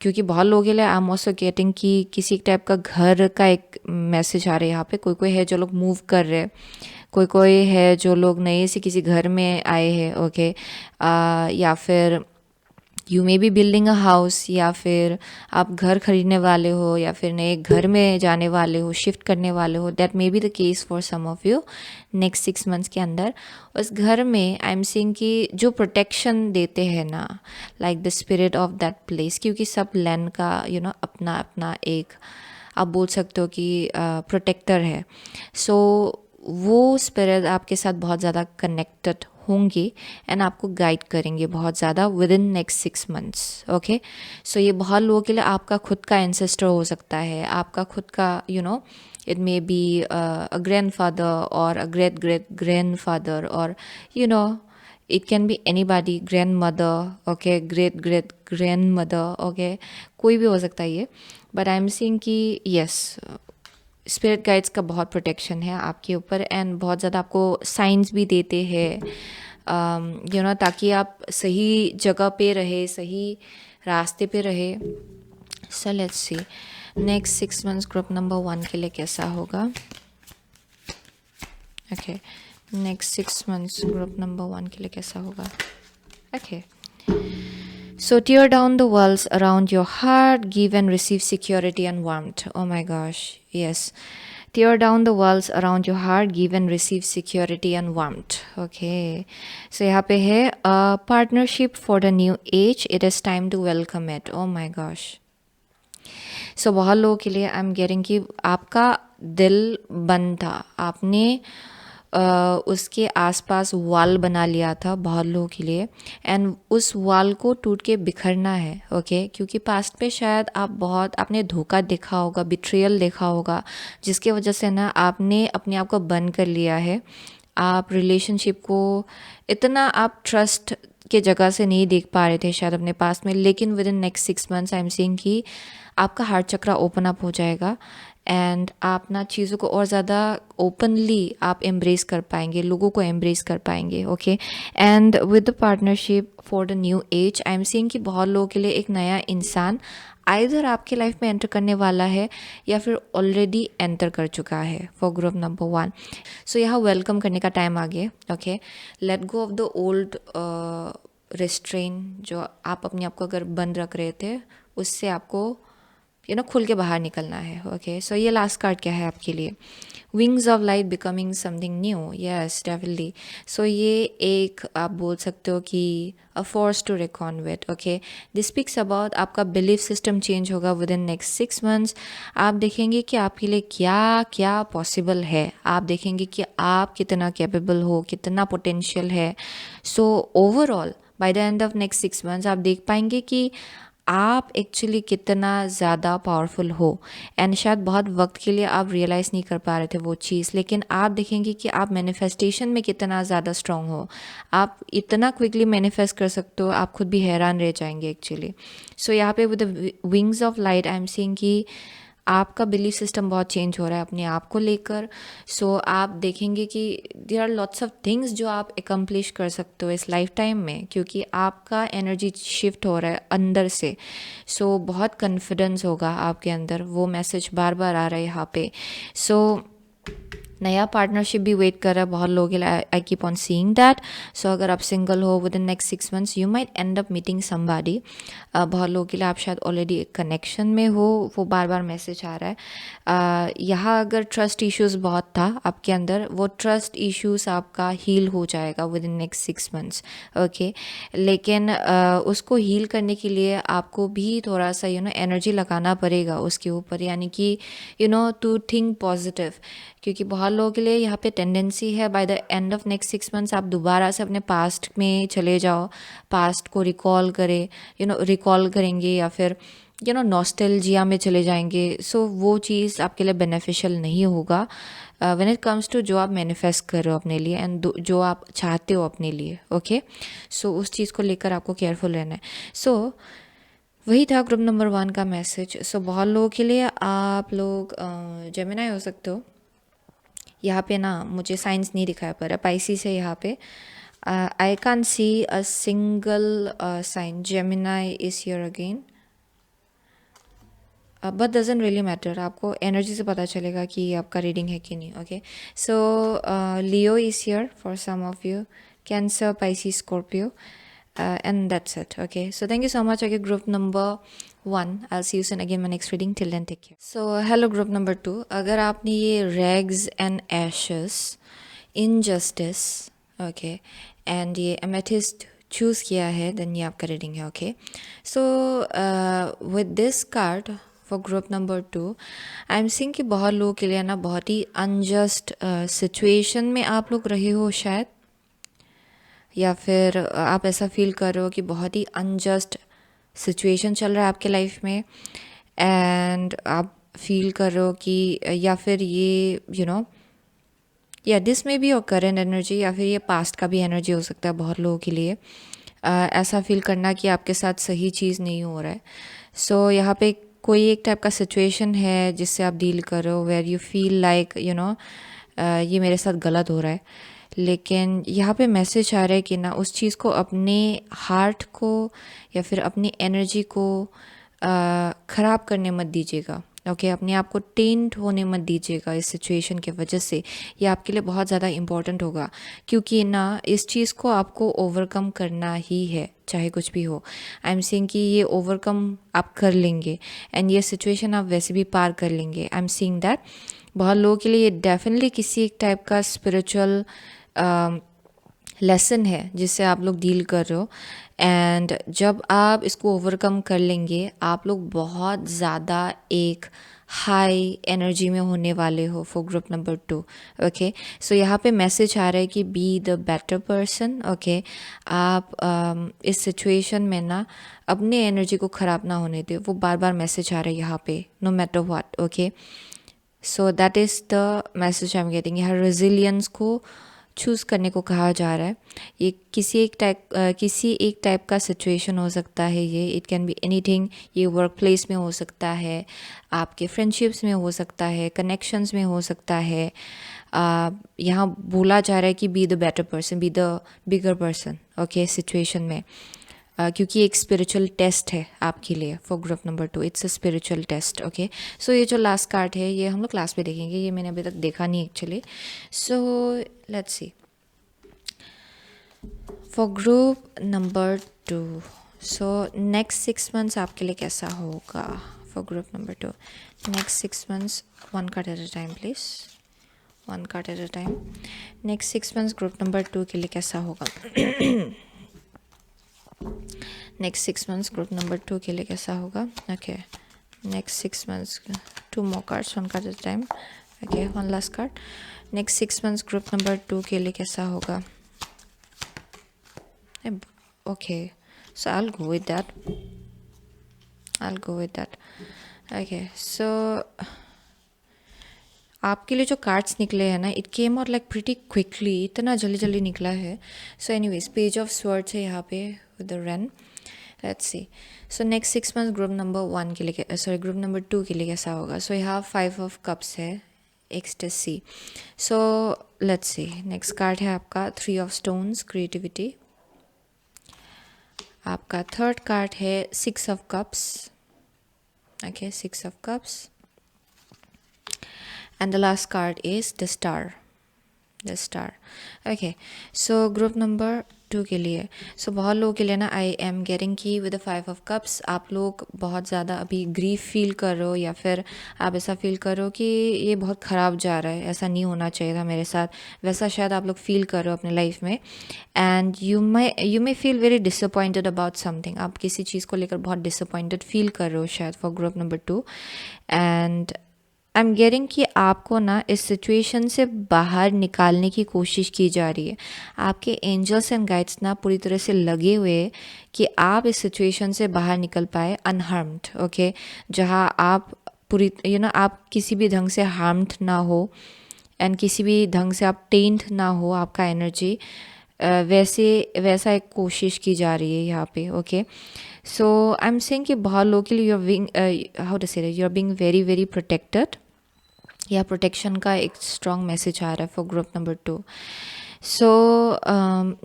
क्योंकि बहुत लोगों के लिए आई एम ऑल्सो गेटिंग कि किसी टाइप का घर का एक मैसेज आ रहा है यहाँ पे। कोई कोई है जो लोग मूव कर रहे हैं, कोई कोई है जो लोग नए से किसी घर में आए हैं। ओके, या फिर you may B building a house, या फिर आप घर खरीदने वाले हो, या फिर नए घर में जाने वाले हो, शिफ्ट करने वाले हो। That may be the case for some of you next 6 months के अंदर। उस घर में आई एम सीइंग कि जो प्रोटेक्शन देते हैं ना, like the spirit of that place, क्योंकि सब लैंड का अपना अपना एक आप बोल सकते हो कि प्रोटेक्टर है। सो वो स्पिरिट आपके साथ बहुत ज़्यादा कनेक्टेड होंगे एंड आपको गाइड करेंगे बहुत ज़्यादा within next 6 months. Okay, so ये बहुत लोगों के लिए आपका खुद का एंसेस्टर हो सकता है, आपका खुद का it may be a grandfather और अ ग्रेट ग्रेट ग्रैंडफादर, और it can be anybody, grandmother, okay, great great grandmother, okay, कोई भी हो सकता है ये। बट आई एम सीइंग कि यस, स्पिरिट गाइड्स का बहुत प्रोटेक्शन है आपके ऊपर एंड बहुत ज़्यादा आपको साइंस भी देते हैं ताकि आप सही जगह पे रहे, सही रास्ते पे रहे। सो let's see next 6 months group number 1 के लिए कैसा होगा। Okay, next 6 months group number 1 के लिए कैसा होगा। Okay, so tear down the walls around your heart, give and receive security and warmth. Oh my gosh, yes. Tear down the walls around your heart, give and receive security and warmth. Okay. So यहाँ पे है a partnership for the new age. It is time to welcome it. Oh my gosh. So बहुत लोगों के लिए I am getting कि आपका दिल बंद था, आपने उसके आसपास वॉल बना लिया था बहुत लोगों के लिए, एंड उस वॉल को टूट के बिखरना है। ओके, क्योंकि पास्ट पे शायद आपने धोखा देखा होगा, बिट्रियल देखा होगा, जिसके वजह से ना आपने अपने आप को बंद कर लिया है। आप रिलेशनशिप को इतना आप ट्रस्ट के जगह से नहीं देख पा रहे थे शायद अपने पास में, लेकिन with in next 6 months I am seeing कि आपका हार्ट चक्रा ओपन अप हो जाएगा एंड आप ना चीज़ों को और ज़्यादा ओपनली आप एम्ब्रेस कर पाएंगे, लोगों को एम्ब्रेस कर पाएंगे। Okay, and with the partnership for the new age I am seeing कि बहुत लोगों के लिए एक नया इंसान आइदर आपके लाइफ में एंटर करने वाला है या फिर ऑलरेडी एंटर कर चुका है फॉर ग्रुप नंबर 1। सो यहाँ वेलकम करने का टाइम आ गया। Okay, let go of the old restrain, जो आप अपने आप को अगर बंद रख रहे थे उससे आपको खुल के बाहर निकलना है। ओके, सो ये लास्ट कार्ड क्या है आपके लिए, wings of light becoming something new. Yes, definitely. So ये एक आप बोल सकते हो कि a force to reckon with. Okay, this speaks about आपका बिलीफ सिस्टम चेंज होगा विद इन नेक्स्ट 6 मंथ्स। आप देखेंगे कि आपके लिए क्या क्या पॉसिबल है, आप देखेंगे कि आप कितना कैपेबल हो, कितना पोटेंशियल है। So overall bye the end of next 6 months आप देख पाएंगे कि आप एक्चुअली कितना ज़्यादा पावरफुल हो, एंड शायद बहुत वक्त के लिए आप रियलाइज़ नहीं कर पा रहे थे वो चीज़, लेकिन आप देखेंगे कि आप मैनिफेस्टेशन में कितना ज़्यादा स्ट्रांग हो, आप इतना क्विकली मैनिफेस्ट कर सकते हो, आप खुद भी हैरान रह जाएंगे एक्चुअली। सो यहाँ पे with the wings of light I am seeing कि आपका बिलीफ सिस्टम बहुत चेंज हो रहा है अपने आप को लेकर। सो आप देखेंगे कि there are lots of things जो आप एकम्प्लिश कर सकते हो इस लाइफ टाइम में, क्योंकि आपका एनर्जी शिफ्ट हो रहा है अंदर से। सो बहुत कॉन्फिडेंस होगा आपके अंदर, वो मैसेज बार बार आ रहा है यहाँ पे। सो नया पार्टनरशिप भी वेट कर रहा है बहुत लोगों के लिए, I keep on seeing that. So अगर आप सिंगल हो within next 6 months you might end up meeting somebody. बहुत लोगों के लिए आप शायद ऑलरेडी एक कनेक्शन में हो, वो बार बार मैसेज आ रहा है। यहाँ अगर ट्रस्ट इश्यूज़ बहुत था आपके अंदर, वो ट्रस्ट इश्यूज़ आपका हील हो जाएगा with in next 6 months. Okay, लेकिन उसको हील करने के लिए आपको भी थोड़ा सा एनर्जी लगाना पड़ेगा उसके ऊपर, यानी कि टू थिंक पॉजिटिव, क्योंकि बहुत बहुत लोगों के लिए यहाँ पे टेंडेंसी है bye the end of next 6 months आप दोबारा से अपने पास्ट में चले जाओ, पास्ट को रिकॉल करें, रिकॉल करेंगे या फिर नॉस्टैल्जिया में चले जाएंगे. सो वो चीज़ आपके लिए बेनिफिशियल नहीं होगा व्हेन इट कम्स टू जो आप मैनिफेस्ट कर रहे हो अपने लिए एंड जो आप चाहते हो अपने लिए. ओके, सो उस चीज़ को लेकर आपको केयरफुल रहना है. सो वही था ग्रुप नंबर 1 का मैसेज. सो बहुत लोगों के लिए आप लोग जेमिनाई हो सकते हो. यहाँ पे ना मुझे साइंस नहीं दिखाया पर पाइसिस है यहाँ पे. I can see a single sign. Gemini is here again, but doesn't really matter. आपको एनर्जी से पता चलेगा कि ये आपका रीडिंग है कि नहीं. Okay, so Leo is here for some of you, Cancer, Pisces, Scorpio, and that's it. Okay, so thank you so much. Okay, group number 1, I'll see you soon again my next reading. Till then, take care. So hello group number 2. अगर आपने ये rags and ashes, injustice, okay, and ये amethyst choose किया है, then ये आपका reading है. Okay, so with this card for group number 2, I'm seeing कि बहुत लोगों के लिए ना बहुत ही unjust situation में आप लोग रहे हो शायद, या फिर आप ऐसा फील कर रहे हो कि बहुत ही अनजस्ट सिचुएशन चल रहा है आपके लाइफ में एंड आप फील कर रहे हो कि या फिर ये या दिस में भी और करंट एनर्जी या फिर ये पास्ट का भी एनर्जी हो सकता है बहुत लोगों के लिए. ऐसा फील करना कि आपके साथ सही चीज़ नहीं हो रहा है. सो यहाँ पे कोई एक टाइप का सिचुएशन है जिससे आप डील कर रहे हो वेयर यू फील लाइक ये मेरे साथ गलत हो रहा है. लेकिन यहाँ पे मैसेज आ रहा है कि ना उस चीज़ को, अपने हार्ट को या फिर अपनी एनर्जी को ख़राब करने मत दीजिएगा. ओके, अपने आप को टेंट होने मत दीजिएगा इस सिचुएशन के वजह से. ये आपके लिए बहुत ज़्यादा इम्पॉर्टेंट होगा क्योंकि ना इस चीज़ को आपको ओवरकम करना ही है चाहे कुछ भी हो. आई एम सीइंग कि ये ओवरकम आप कर लेंगे एंड ये सिचुएशन आप वैसे भी पार कर लेंगे. आई एम सीइंग दैट बहुत लोगों के लिए डेफिनेटली किसी एक टाइप का स्पिरिचुअल लेसन है जिससे आप लोग डील कर रहे हो एंड जब आप इसको ओवरकम कर लेंगे आप लोग बहुत ज़्यादा एक हाई एनर्जी में होने वाले हो फॉर ग्रुप नंबर 2. ओके, सो यहाँ पे मैसेज आ रहा है कि be the better person. Okay, आप इस सिचुएशन में ना अपने एनर्जी को ख़राब ना होने दे. वो बार बार मैसेज आ रहा है यहाँ पे, no matter what. Okay, so that is the message I am getting. यहाँ रेजिलियंस को चूज़ करने को कहा जा रहा है. ये किसी एक टाइप का सिचुएशन हो सकता है. ये इट कैन बी एनीथिंग. ये वर्क प्लेस में हो सकता है, आपके फ्रेंडशिप्स में हो सकता है, कनेक्शंस में हो सकता है. यहाँ बोला जा रहा है कि be the better person, be the bigger person. Okay, situation में क्योंकि एक स्पिरिचुअल टेस्ट है आपके लिए for group number 2. It's a spiritual test. Okay, so ये जो लास्ट कार्ड है ये हम लोग क्लास में देखेंगे. ये मैंने अभी तक देखा नहीं actually. So let's C for group number 2. So next 6 months आपके लिए कैसा होगा for group number 2. Next 6 months, one card at a time please, one card at a time. Next 6 months group number 2 के लिए कैसा होगा. नेक्स्ट 6 मंथ्स ग्रुप नंबर 2 के लिए कैसा होगा. Okay, next 6 months, 2 more cards, one card at a time. Okay, one last card. Next 6 months group number 2 के लिए कैसा होगा. Okay, so I will go with that. Okay, so आपके लिए जो कार्ड्स निकले हैं ना, it came out like pretty quickly, इतना जल्दी जल्दी निकला है. So anyways, page of swords है यहाँ पे with the rain. Let's see. So next 6 months group number 1 के लिए, ग्रुप नंबर 2 के लिए कैसा होगा. सो यहाँ 5 ऑफ कप्स है, ecstasy. So let's see. Next card है आपका 3 ऑफ स्टोन्स, क्रिएटिविटी. आपका थर्ड कार्ड है 6 of cups. Okay, 6 of cups. And the last card is the star. Okay, so group number 2 के लिए, so बहुत लोगों के लिए ना आई एम गेटिंग की विद द 5 ऑफ कप्स आप लोग बहुत ज़्यादा अभी ग्रीफ फील कर रहे हो या फिर आप ऐसा फील कर रहे हो कि ये बहुत ख़राब जा रहा है, ऐसा नहीं होना चाहिए था मेरे साथ, वैसा शायद आप लोग फील कर रहे हो अपने लाइफ में. And you may feel very disappointed about something. आप किसी चीज़ को लेकर बहुत डिसअपॉइंटेड फील कर रहे हो शायद for group number 2. And I am getting कि आपको ना इस सिचुएशन से बाहर निकालने की कोशिश की जा रही है। आपके एंजल्स एंड गाइड्स ना पूरी तरह से लगे हुए हैं कि आप इस सिचुएशन से बाहर निकल पाए अनहार्म्ड, ओके। जहाँ आप पूरी आप किसी भी ढंग से हार्म्ड ना हो एंड किसी भी ढंग से आप टेंट ना हो आपका एनर्जी, वैसे वैसा एक कोशिश की जा रही है यहाँ पे, okay. So I am saying कि बहुत लोगों के लिए you are being, how to say, you are being very very protected, या प्रोटेक्शन का एक स्ट्रॉन्ग मैसेज आ रहा है for group number 2। So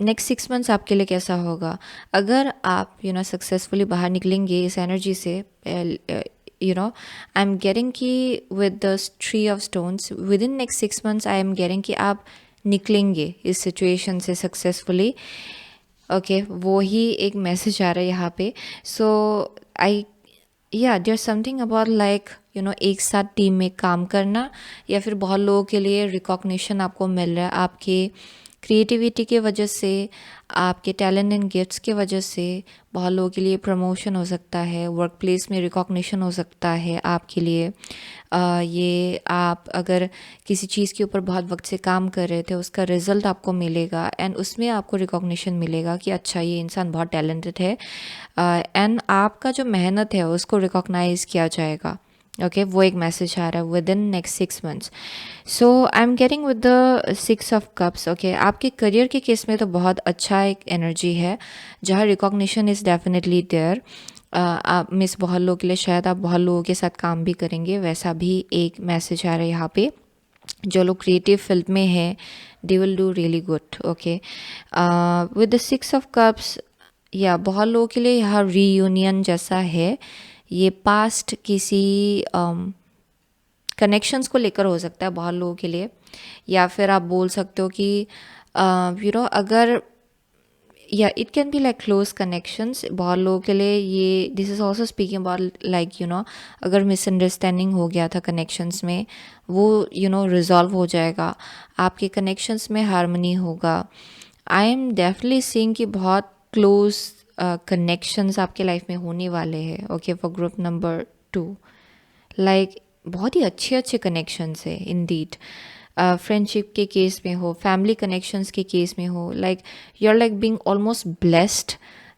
next 6 months आपके लिए कैसा होगा? अगर आप सक्सेसफुली बाहर निकलेंगे इस एनर्जी से, आई एम गेटिंग कि with the three of stones with in next 6 months I am getting कि आप निकलेंगे इस सिचुएशन से सक्सेसफुली, ओके। वो ही एक मैसेज आ रहा है यहाँ पे। So I there something about like एक साथ टीम में काम करना, या फिर बहुत लोगों के लिए रिकॉग्निशन आपको मिल रहा है आपके क्रिएटिविटी के वजह से, आपके टैलेंट एंड गिफ्ट्स के वजह से। बहुत लोगों के लिए प्रमोशन हो सकता है, वर्क प्लेस में रिकॉग्निशन हो सकता है आपके लिए। ये आप अगर किसी चीज़ के ऊपर बहुत वक्त से काम कर रहे थे, उसका रिजल्ट आपको मिलेगा एंड उसमें आपको रिकॉग्निशन मिलेगा कि अच्छा ये इंसान बहुत टैलेंटेड है, एंड आपका जो मेहनत है उसको रिकॉग्नाइज किया जाएगा, ओके। वो एक मैसेज आ रहा है within next 6 months. So I am getting with the 6 of cups, okay. आपके करियर के केस में तो बहुत अच्छा एक एनर्जी है जहाँ रिकॉग्निशन इज़ डेफिनेटली देयर। आप मिस बहुत लोगों के लिए शायद आप बहुत लोगों के साथ काम भी करेंगे, वैसा भी एक मैसेज आ रहा है यहाँ पे। जो लोग क्रिएटिव फील्ड में है they will do really good, okay. With the 6 of cups, या बहुत लोगों के लिए यहाँ रीयूनियन जैसा है। ये पास्ट किसी कनेक्शंस को लेकर हो सकता है बहुत लोगों के लिए, या फिर आप बोल सकते हो कि अगर, या it can be like close connections. बहुत लोगों के लिए ये this is also speaking about like अगर मिसअंडरस्टैंडिंग हो गया था कनेक्शंस में, वो रिजॉल्व हो जाएगा, आपके कनेक्शंस में हारमनी होगा। आई एम डेफिनेटली सीइंग कि बहुत क्लोज कनेक्शंस आपके लाइफ में होने वाले हैं, okay, for group number 2। Like बहुत ही अच्छे अच्छे कनेक्शंस है इंडीड। फ्रेंडशिप के केस में हो, फैमिली कनेक्शंस के केस में हो, like you are like being almost blessed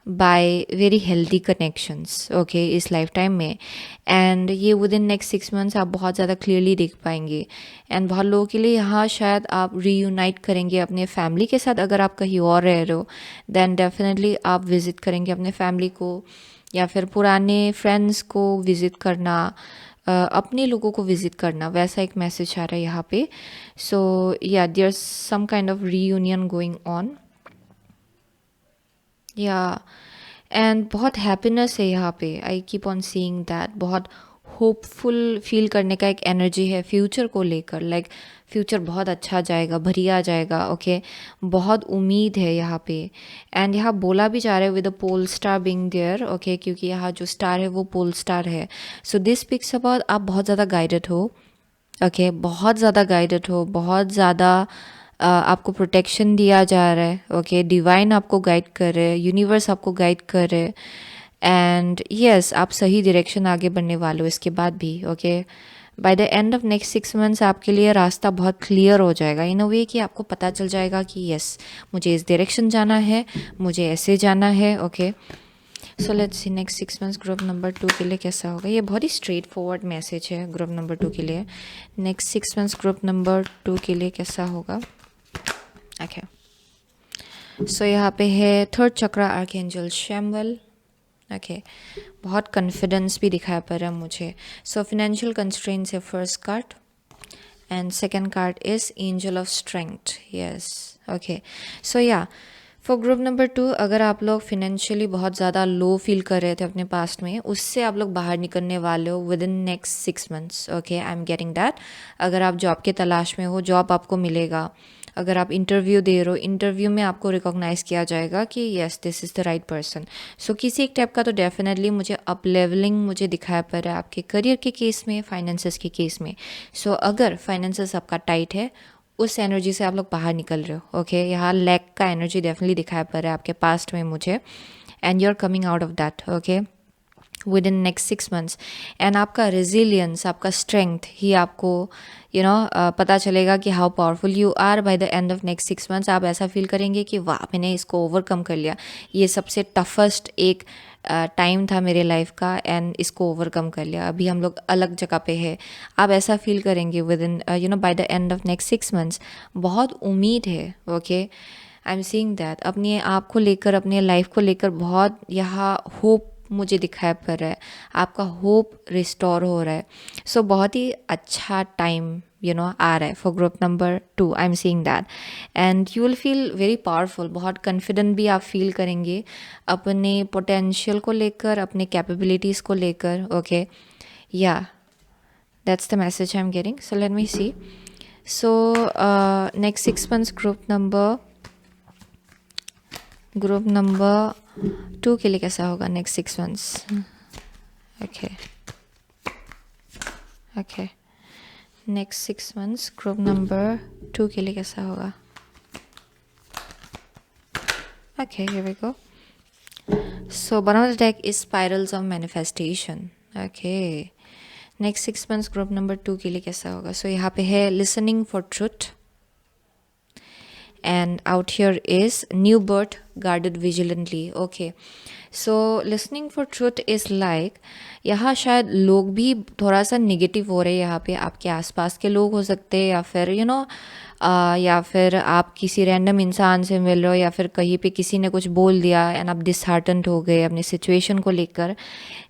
by very healthy connections, okay, इस लाइफ टाइम में। एंड ये विद इन नेक्स्ट 6 मंथ्स आप बहुत ज़्यादा क्लियरली देख पाएंगे। एंड बहुत लोगों के लिए यहाँ शायद आप रीयूनाइट करेंगे अपने फैमिली के साथ। अगर आप कहीं और रह रहे हो देन डेफिनेटली आप विज़िट करेंगे अपने फैमिली को, या फिर पुराने फ्रेंड्स को विज़िट करना, अपने लोगों को विज़िट करना, वैसा एक मैसेज आ रहा है यहाँ पे। So yeah there some kind of reunion going on, yeah and बहुत हैप्पीनेस है यहाँ पे। I keep on seeing that बहुत होपफुल फील करने का एक एनर्जी है फ्यूचर को लेकर। लाइक फ्यूचर बहुत अच्छा जाएगा, बढ़िया जाएगा, ओके। बहुत उम्मीद है यहाँ पे। एंड यहाँ बोला भी जा रहा है with a pole star being there, okay, क्योंकि यहाँ जो स्टार है वो पोल स्टार है। सो दिस पिक्स अबाउट आप बहुत ज़्यादा गाइडेड हो, ओके, बहुत ज़्यादा गाइडेड हो, बहुत ज़्यादा आपको प्रोटेक्शन दिया जा रहा है, ओके। डिवाइन आपको गाइड कर रहे हैं, यूनिवर्स आपको गाइड कर रहे हैं। एंड यस आप सही डायरेक्शन आगे बढ़ने वाले हो इसके बाद भी, okay. Bye the end of next 6 months आपके लिए रास्ता बहुत क्लियर हो जाएगा इन अ वे कि आपको पता चल जाएगा कि यस मुझे इस डायरेक्शन जाना है, मुझे ऐसे जाना है, okay. So let's see next 6 months group number 2 के लिए कैसा होगा। ये बहुत ही स्ट्रेट फॉरवर्ड मैसेज है ग्रुप नंबर 2 के लिए। नेक्स्ट 6 मंथ्स ग्रुप नंबर 2 के लिए कैसा होगा, ओके। सो यहाँ पे है third chakra archangel Chamuel, okay. बहुत कॉन्फिडेंस भी दिखाई पड़ रहा है मुझे। सो फाइनेंशियल कंस्ट्रेंट्स है first card, and second card is angel of strength, yes, okay. So या फॉर ग्रुप नंबर 2, अगर आप लोग फिनेंशियली बहुत ज़्यादा लो फील कर रहे थे अपने पास्ट में, उससे आप लोग बाहर निकलने वाले हो within next 6 months, okay. I am getting that. अगर आप जॉब के तलाश में हो, जॉब आपको मिलेगा। अगर आप इंटरव्यू दे रहे हो, इंटरव्यू में आपको रिकॉग्नाइज़ किया जाएगा कि yes this is the right person. So किसी एक टाइप का तो डेफिनेटली मुझे अप लेवलिंग मुझे दिखाया पड़ रहा है आपके करियर के केस में, फाइनेंसेस के केस में। सो अगर फाइनेंसेस आपका टाइट है, उस एनर्जी से आप लोग बाहर निकल रहे हो, ओके। यहाँ लैक का एनर्जी डेफिनेटली दिखाई पड़ रहा है आपके पास्ट में मुझे, and you are coming out of that, okay. Within next 6 months. And आपका रेजिलियंस, आपका स्ट्रेंथ ही आपको पता चलेगा कि how powerful you are. By the end of next 6 months आप ऐसा फील करेंगे कि वाह, मैंने इसको ओवरकम कर लिया, ये सबसे टफेस्ट एक टाइम था मेरे लाइफ का एंड इसको ओवरकम कर लिया, अभी हम लोग अलग जगह पे है। आप ऐसा फील करेंगे with in by the end of next 6 months. बहुत उम्मीद है, okay, I am seeing that. अपने आप को लेकर, अपने लाइफ को लेकर बहुत यहाँ होप मुझे दिखाई पड़ रहा है, आपका होप रिस्टोर हो रहा है। सो बहुत ही अच्छा टाइम आ रहा है for group number 2, I am seeing that. And you will feel very powerful, बहुत कॉन्फिडेंट भी आप फील करेंगे अपने पोटेंशियल को लेकर, अपने कैपेबिलिटीज़ को लेकर, okay. Yeah that's the message I am getting. So let me see. So next 6 months group number 2 के लिए कैसा होगा next 6 months? Okay okay, next 6 months group number 2 के लिए कैसा होगा? Okay, here we go. So bottom of the deck is spirals of manifestation. Okay, next 6 months group number 2 के लिए कैसा होगा? सो यहाँ पे है listening for truth, and out here is new birth guarded vigilantly. Okay, so listening for truth is like, यहाँ शायद लोग भी थोड़ा सा नेगेटिव हो रहे हैं, यहाँ पे आपके आसपास के लोग हो सकते हैं, या फिर या फिर आप किसी रैंडम इंसान से मिल रहे हो, या फिर कहीं पे किसी ने कुछ बोल दिया एंड आप डिसहार्टेंड हो गए अपनी सिचुएशन को लेकर।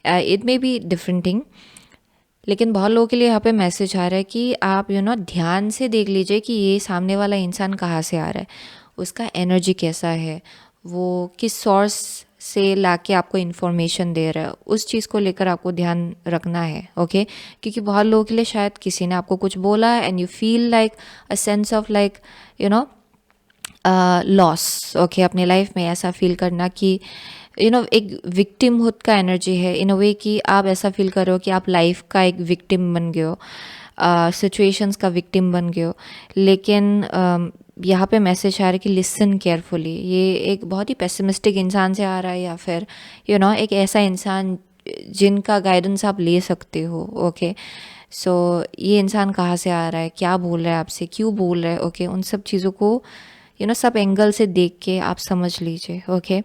It may be different thing, लेकिन बहुत लोगों के लिए यहाँ पे मैसेज आ रहा है कि आप ध्यान से देख लीजिए कि ये सामने वाला इंसान कहाँ से आ रहा है, उसका एनर्जी कैसा है, वो किस सोर्स से लाके आपको इन्फॉर्मेशन दे रहा है, उस चीज़ को लेकर आपको ध्यान रखना है, ओके। क्योंकि बहुत लोगों के लिए शायद किसी ने आपको कुछ बोला and you feel like a sense of like loss, okay. अपने लाइफ में ऐसा फील करना कि एक विक्टिमहुड का एनर्जी है इन अ वे, कि आप ऐसा फील कर रहे हो कि आप लाइफ का एक विक्टिम बन गए हो, सिचुएशंस का विक्टिम बन गए हो। लेकिन यहाँ पे मैसेज आ रहा है कि लिसन केयरफुली। ये एक बहुत ही पेसिमिस्टिक इंसान से आ रहा है, या फिर एक ऐसा इंसान जिनका गाइडेंस आप ले सकते हो, ओके। सो ये इंसान कहाँ से आ रहा है, क्या बोल रहा है आपसे, क्यों बोल रहा है, ओके। उन सब चीज़ों को सब एंगल से देख के आप समझ लीजिए, ओके।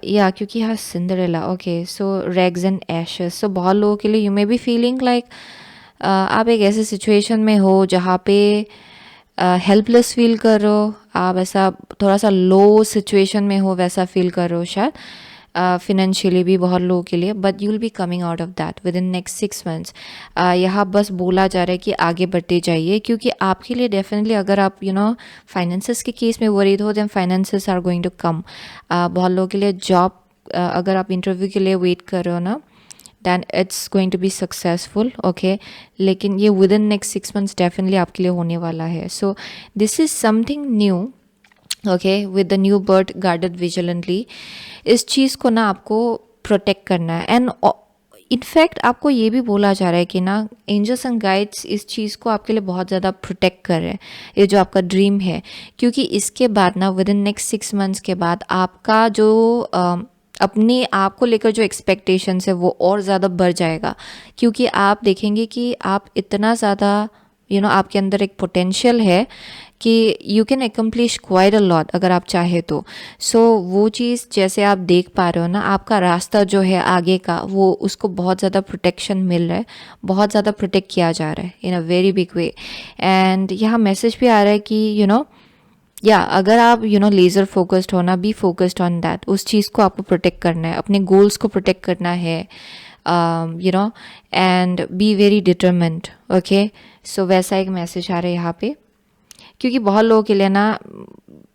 या क्योंकि हाँ Cinderella, okay. So rags and ashes, so बहुत लोगों के लिए you may be feeling like आप एक ऐसे सिचुएशन में हो जहाँ पे हेल्पलेस फील कर रहे हो, आप ऐसा थोड़ा सा लो सिचुएशन में हो, वैसा फील कर रहे हो शायद फिनेंशियली भी बहुत लोगों के लिए। But you will be coming out of that with in next 6 months. यहाँ बस बोला जा रहा है कि आगे बढ़ते जाइए, क्योंकि आपके लिए डेफिनेटली अगर आप फाइनेंसेस के केस में वरीड हो, then finances are going to come. बहुत लोगों के लिए जॉब, अगर आप इंटरव्यू के लिए वेट कर रहे हो ना, then it's going to be successful, okay. लेकिन ये within next 6 months definitely आपके लिए होने वाला है। So this is something new, okay, with the new bird guarded vigilantly. इस चीज़ को ना आपको प्रोटेक्ट करना है। एंड इनफैक्ट आपको ये भी बोला जा रहा है कि ना एंजल्स एंड गाइड्स इस चीज़ को आपके लिए बहुत ज़्यादा प्रोटेक्ट कर रहे हैं, ये जो आपका ड्रीम है। क्योंकि इसके बाद ना विद इन नेक्स्ट 6 मंथ्स के बाद आपका जो अपने आप को लेकर जो एक्सपेक्टेशंस है वो और ज़्यादा बढ़ जाएगा। क्योंकि आप देखेंगे कि आप इतना ज़्यादा आपके अंदर एक पोटेंशियल है कि you can accomplish quite a lot अगर आप चाहे तो। सो वो चीज़ जैसे आप देख पा रहे हो ना, आपका रास्ता जो है आगे का, वो उसको बहुत ज़्यादा प्रोटेक्शन मिल रहा है, बहुत ज़्यादा प्रोटेक्ट किया जा रहा है in a very big way. And यहाँ मैसेज भी आ रहा है कि या अगर आप लेज़र फोकस्ड हो ना, बी फोकस्ड ऑन दैट, उस चीज़ को आपको प्रोटेक्ट करना है, अपने गोल्स को प्रोटेक्ट करना है, and be very determined, okay. So वैसा एक मैसेज आ रहा है यहाँ पे। क्योंकि बहुत लोगों के लिए ना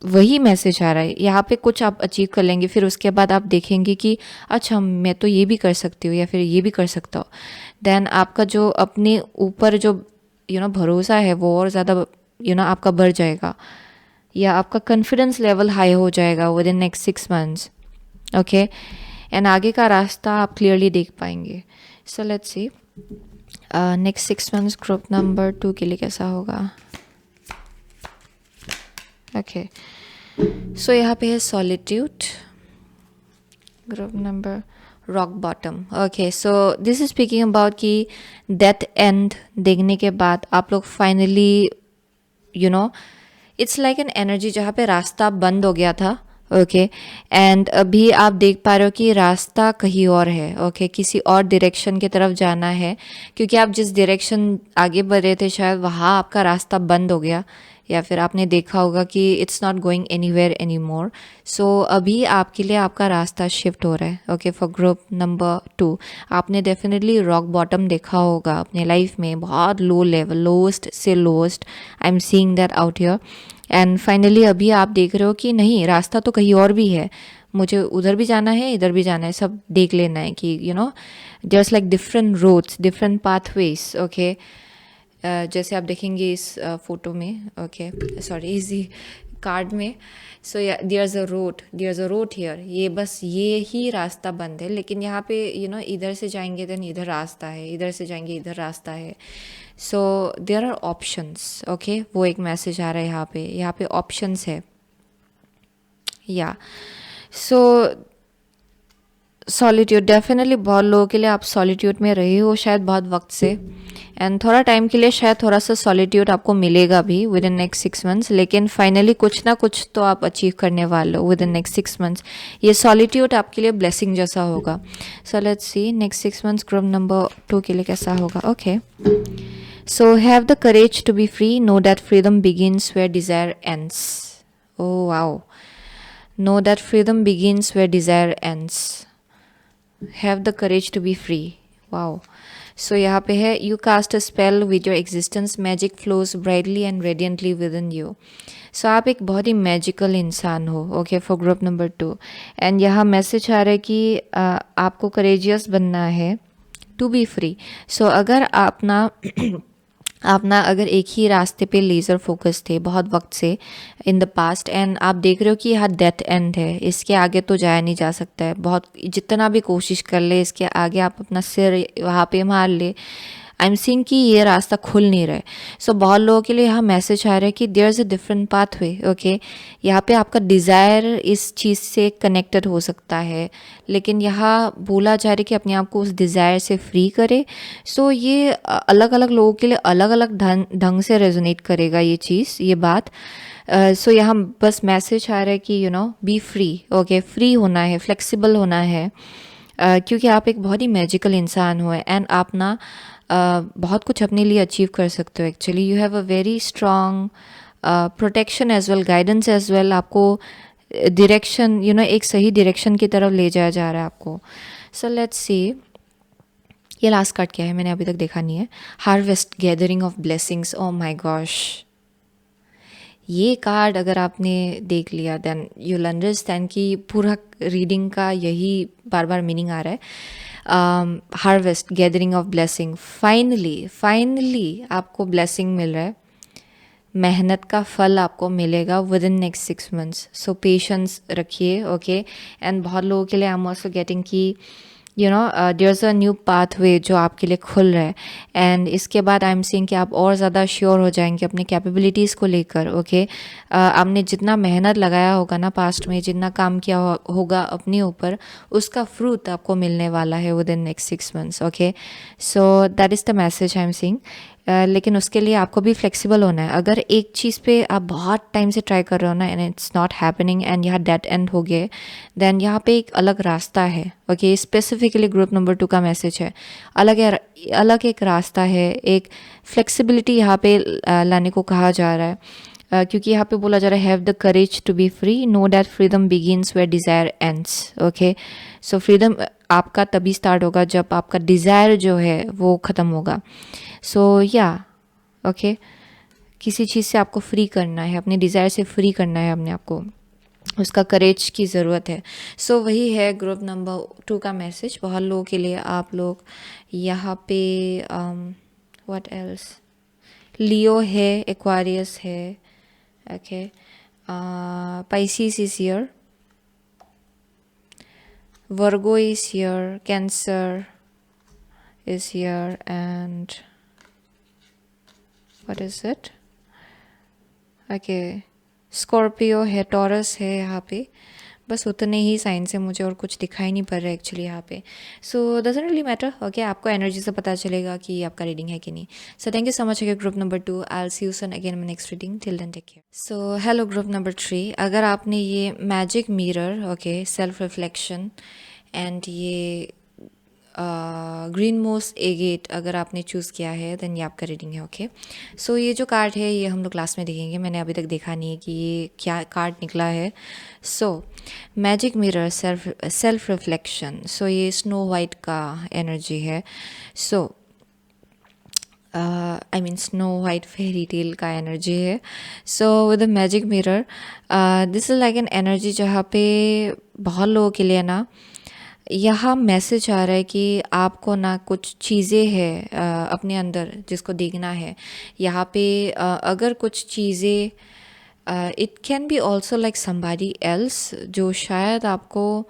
वही मैसेज आ रहा है, यहाँ पे कुछ आप अचीव कर लेंगे, फिर उसके बाद आप देखेंगे कि अच्छा मैं तो ये भी कर सकती हूँ, या फिर ये भी कर सकता हूँ। देन आपका जो अपने ऊपर जो भरोसा है वो और ज़्यादा आपका बढ़ जाएगा, या आपका कॉन्फिडेंस लेवल हाई हो जाएगा with in next 6 months, okay. And आगे का रास्ता आप क्लियरली देख पाएंगे। सो let's see next 6 months group number 2 के लिए कैसा होगा। ओके, सो यहाँ पे है solitude, group number rock bottom. Okay, so this is speaking about कि डेथ एंड देखने के बाद आप लोग finally it's like an energy जहाँ पे रास्ता बंद हो गया था। ओके, एंड अभी आप देख पा रहे हो कि रास्ता कहीं और है। ओके, किसी और डायरेक्शन की तरफ जाना है, क्योंकि आप जिस डायरेक्शन आगे बढ़ रहे थे शायद वहाँ आपका रास्ता बंद हो गया, या फिर आपने देखा होगा कि it's not going anywhere anymore. So अभी आपके लिए आपका रास्ता शिफ्ट हो रहा है। ओके, फॉर ग्रुप नंबर 2 आपने डेफिनेटली रॉक बॉटम देखा होगा अपने लाइफ में, बहुत लो लेवल, लोएस्ट से lowest. I am seeing that out here. And finally अभी आप देख रहे हो कि नहीं, रास्ता तो कहीं और भी है, मुझे उधर भी जाना है, इधर भी जाना है, सब देख लेना है कि just like different roads, different pathways. Okay, जैसे आप देखेंगे इस फोटो में, ओके सॉरी, इसी कार्ड में। So there is a road, there is a road here. ये बस ये ही रास्ता बंद है, लेकिन यहाँ पे इधर से जाएंगे देन इधर रास्ता है, इधर से जाएंगे इधर रास्ता है। So there are options. Okay, वो एक मैसेज आ रहा है यहाँ पे ऑप्शंस है। या सो सॉलिट्यूड, डेफिनेटली बहुत लोगों के लिए आप सॉलिट्यूड में रहे हो शायद बहुत वक्त से, एंड थोड़ा टाइम के लिए शायद थोड़ा सा सॉलिट्यूड आपको मिलेगा भी विद इन नेक्स्ट 6 मंथ्स, लेकिन फाइनली कुछ ना कुछ तो आप अचीव करने वाले हो विद इन नेक्स्ट 6 मंथ्स। ये सॉलिट्यूड आपके लिए ब्लेसिंग जैसा होगा। So let's see next 6 months group number 2 के लिए कैसा होगा। Okay, so have the courage to be free, know that freedom begins where desire ends. Oh wow, know that freedom begins where desire ends, have the courage to be free. Wow, so यहाँ पे है you cast a spell with your existence, magic flows brightly and radiantly within यू। So आप एक बहुत ही magical इंसान हो। Okay, for group number 2, and यहाँ मैसेज आ रहा है कि आपको करेजियस बनना है टू बी फ्री। सो अगर आप ना आप ना अगर एक ही रास्ते पे लेज़र फोकस थे बहुत वक्त से इन द पास्ट, एंड आप देख रहे हो कि यहाँ डेथ एंड है, इसके आगे तो जाया नहीं जा सकता है, बहुत जितना भी कोशिश कर ले इसके आगे आप अपना सिर वहाँ पे मार ले, आई एम सीइंग कि ये रास्ता खुल नहीं रहा है। सो बहुत लोगों के लिए यहाँ मैसेज आ रहा है कि there is a different pathway. Okay, यहाँ पे आपका डिज़ायर इस चीज़ से कनेक्टेड हो सकता है, लेकिन यहाँ बोला जा रहा है कि अपने आप को उस डिज़ायर से फ्री करे। सो ये अलग अलग लोगों के लिए अलग अलग ढंग से रेजोनेट करेगा ये चीज़, ये बात। सो यहाँ बस मैसेज आ रहा है कि बी फ्री। ओके, फ्री होना है, फ्लेक्सिबल होना है, क्योंकि आप एक बहुत ही मैजिकल इंसान हो, एंड आप ना बहुत कुछ अपने लिए अचीव कर सकते हो। Actually you have a very strong protection as well, guidance as well. आपको डायरेक्शन एक सही डायरेक्शन की तरफ ले जाया जा रहा है आपको। सो लेट्स सी ये लास्ट कार्ड क्या है, मैंने अभी तक देखा नहीं है। Harvest, gathering of blessings. Oh my gosh, ये कार्ड अगर आपने देख लिया देन यू विल अंडरस्टैंड कि पूरा रीडिंग का यही बार बार मीनिंग आ रहा है। Harvest, gathering of blessing, finally finally आपको ब्लेसिंग मिल रहा है, मेहनत का फल आपको मिलेगा within next 6 months. So patience रखिए। ओके, एंड बहुत लोगों के लिए आई एम ऑल्सो गेटिंग की there is a new pathway जो आपके लिए खुल रहा है, एंड इसके बाद आई एम सीइंग कि आप और ज़्यादा श्योर हो जाएंगे अपनी कैपेबिलिटीज़ को लेकर। ओके, आपने जितना मेहनत लगाया होगा ना पास्ट में, जितना काम किया होगा अपने ऊपर, उसका फ्रूट आपको मिलने वाला है within next 6 months. Okay, so that is the message I am seeing. लेकिन उसके लिए आपको भी फ्लेक्सिबल होना है। अगर एक चीज़ पे आप बहुत टाइम से ट्राई कर रहे हो ना and it's not happening, and यहाँ डेड एंड हो गए, देन यहाँ पे एक अलग रास्ता है। ओके, स्पेसिफिकली ग्रुप नंबर 2 का मैसेज है, अलग एक रास्ता है, एक फ्लेक्सिबिलिटी यहाँ पे लाने को कहा जा रहा है। क्योंकि यहाँ पे बोला जा रहा है have the courage to be free, know that freedom begins where desire ends. Okay, so freedom आपका तभी स्टार्ट होगा जब आपका डिज़ायर जो है वो ख़त्म होगा। सो या ओके, किसी चीज़ से आपको फ्री करना है, अपने डिज़ायर से फ्री करना है अपने आप को, उसका करेज की ज़रूरत है। सो वही है ग्रुप नंबर 2 का मैसेज बहुत लोगों के लिए। आप लोग यहाँ पे व्हाट एल्स, लियो है, एक्वारियस है, okay, Pisces is here, Virgo is here, cancer is here, and what is it, okay, Scorpio है, टॉरस है यहाँ पे, बस उतने ही साइन से मुझे और कुछ दिखाई नहीं पड़ रहा है एक्चुअली यहाँ पे। So doesn't really matter, okay, आपको एनर्जी से पता चलेगा कि आपका रीडिंग है कि नहीं। So thank you so much, group number 2। I will see you soon again in next reading. Till then take care. So hello group number 3। अगर आपने ये magic mirror, okay, self reflection and ये green moss agate अगर आपने choose किया है, then ये आपका रीडिंग है, ओके। सो ये जो कार्ड है ये हम लोग क्लास में देखेंगे, मैंने अभी तक देखा नहीं है कि ये क्या कार्ड निकला है। So magic mirror, self reflection, so ये स्नो वाइट का एनर्जी है। So I mean snow white fairy tale का एनर्जी है। So with the magic mirror, this is like an energy जहाँ पे बहुत लोगों के लिए ना यहाँ मैसेज आ रहा है कि आपको ना कुछ चीज़ें हैं अपने अंदर जिसको देखना है। यहाँ पे अगर कुछ चीज़ें, it can B also like somebody else जो शायद आपको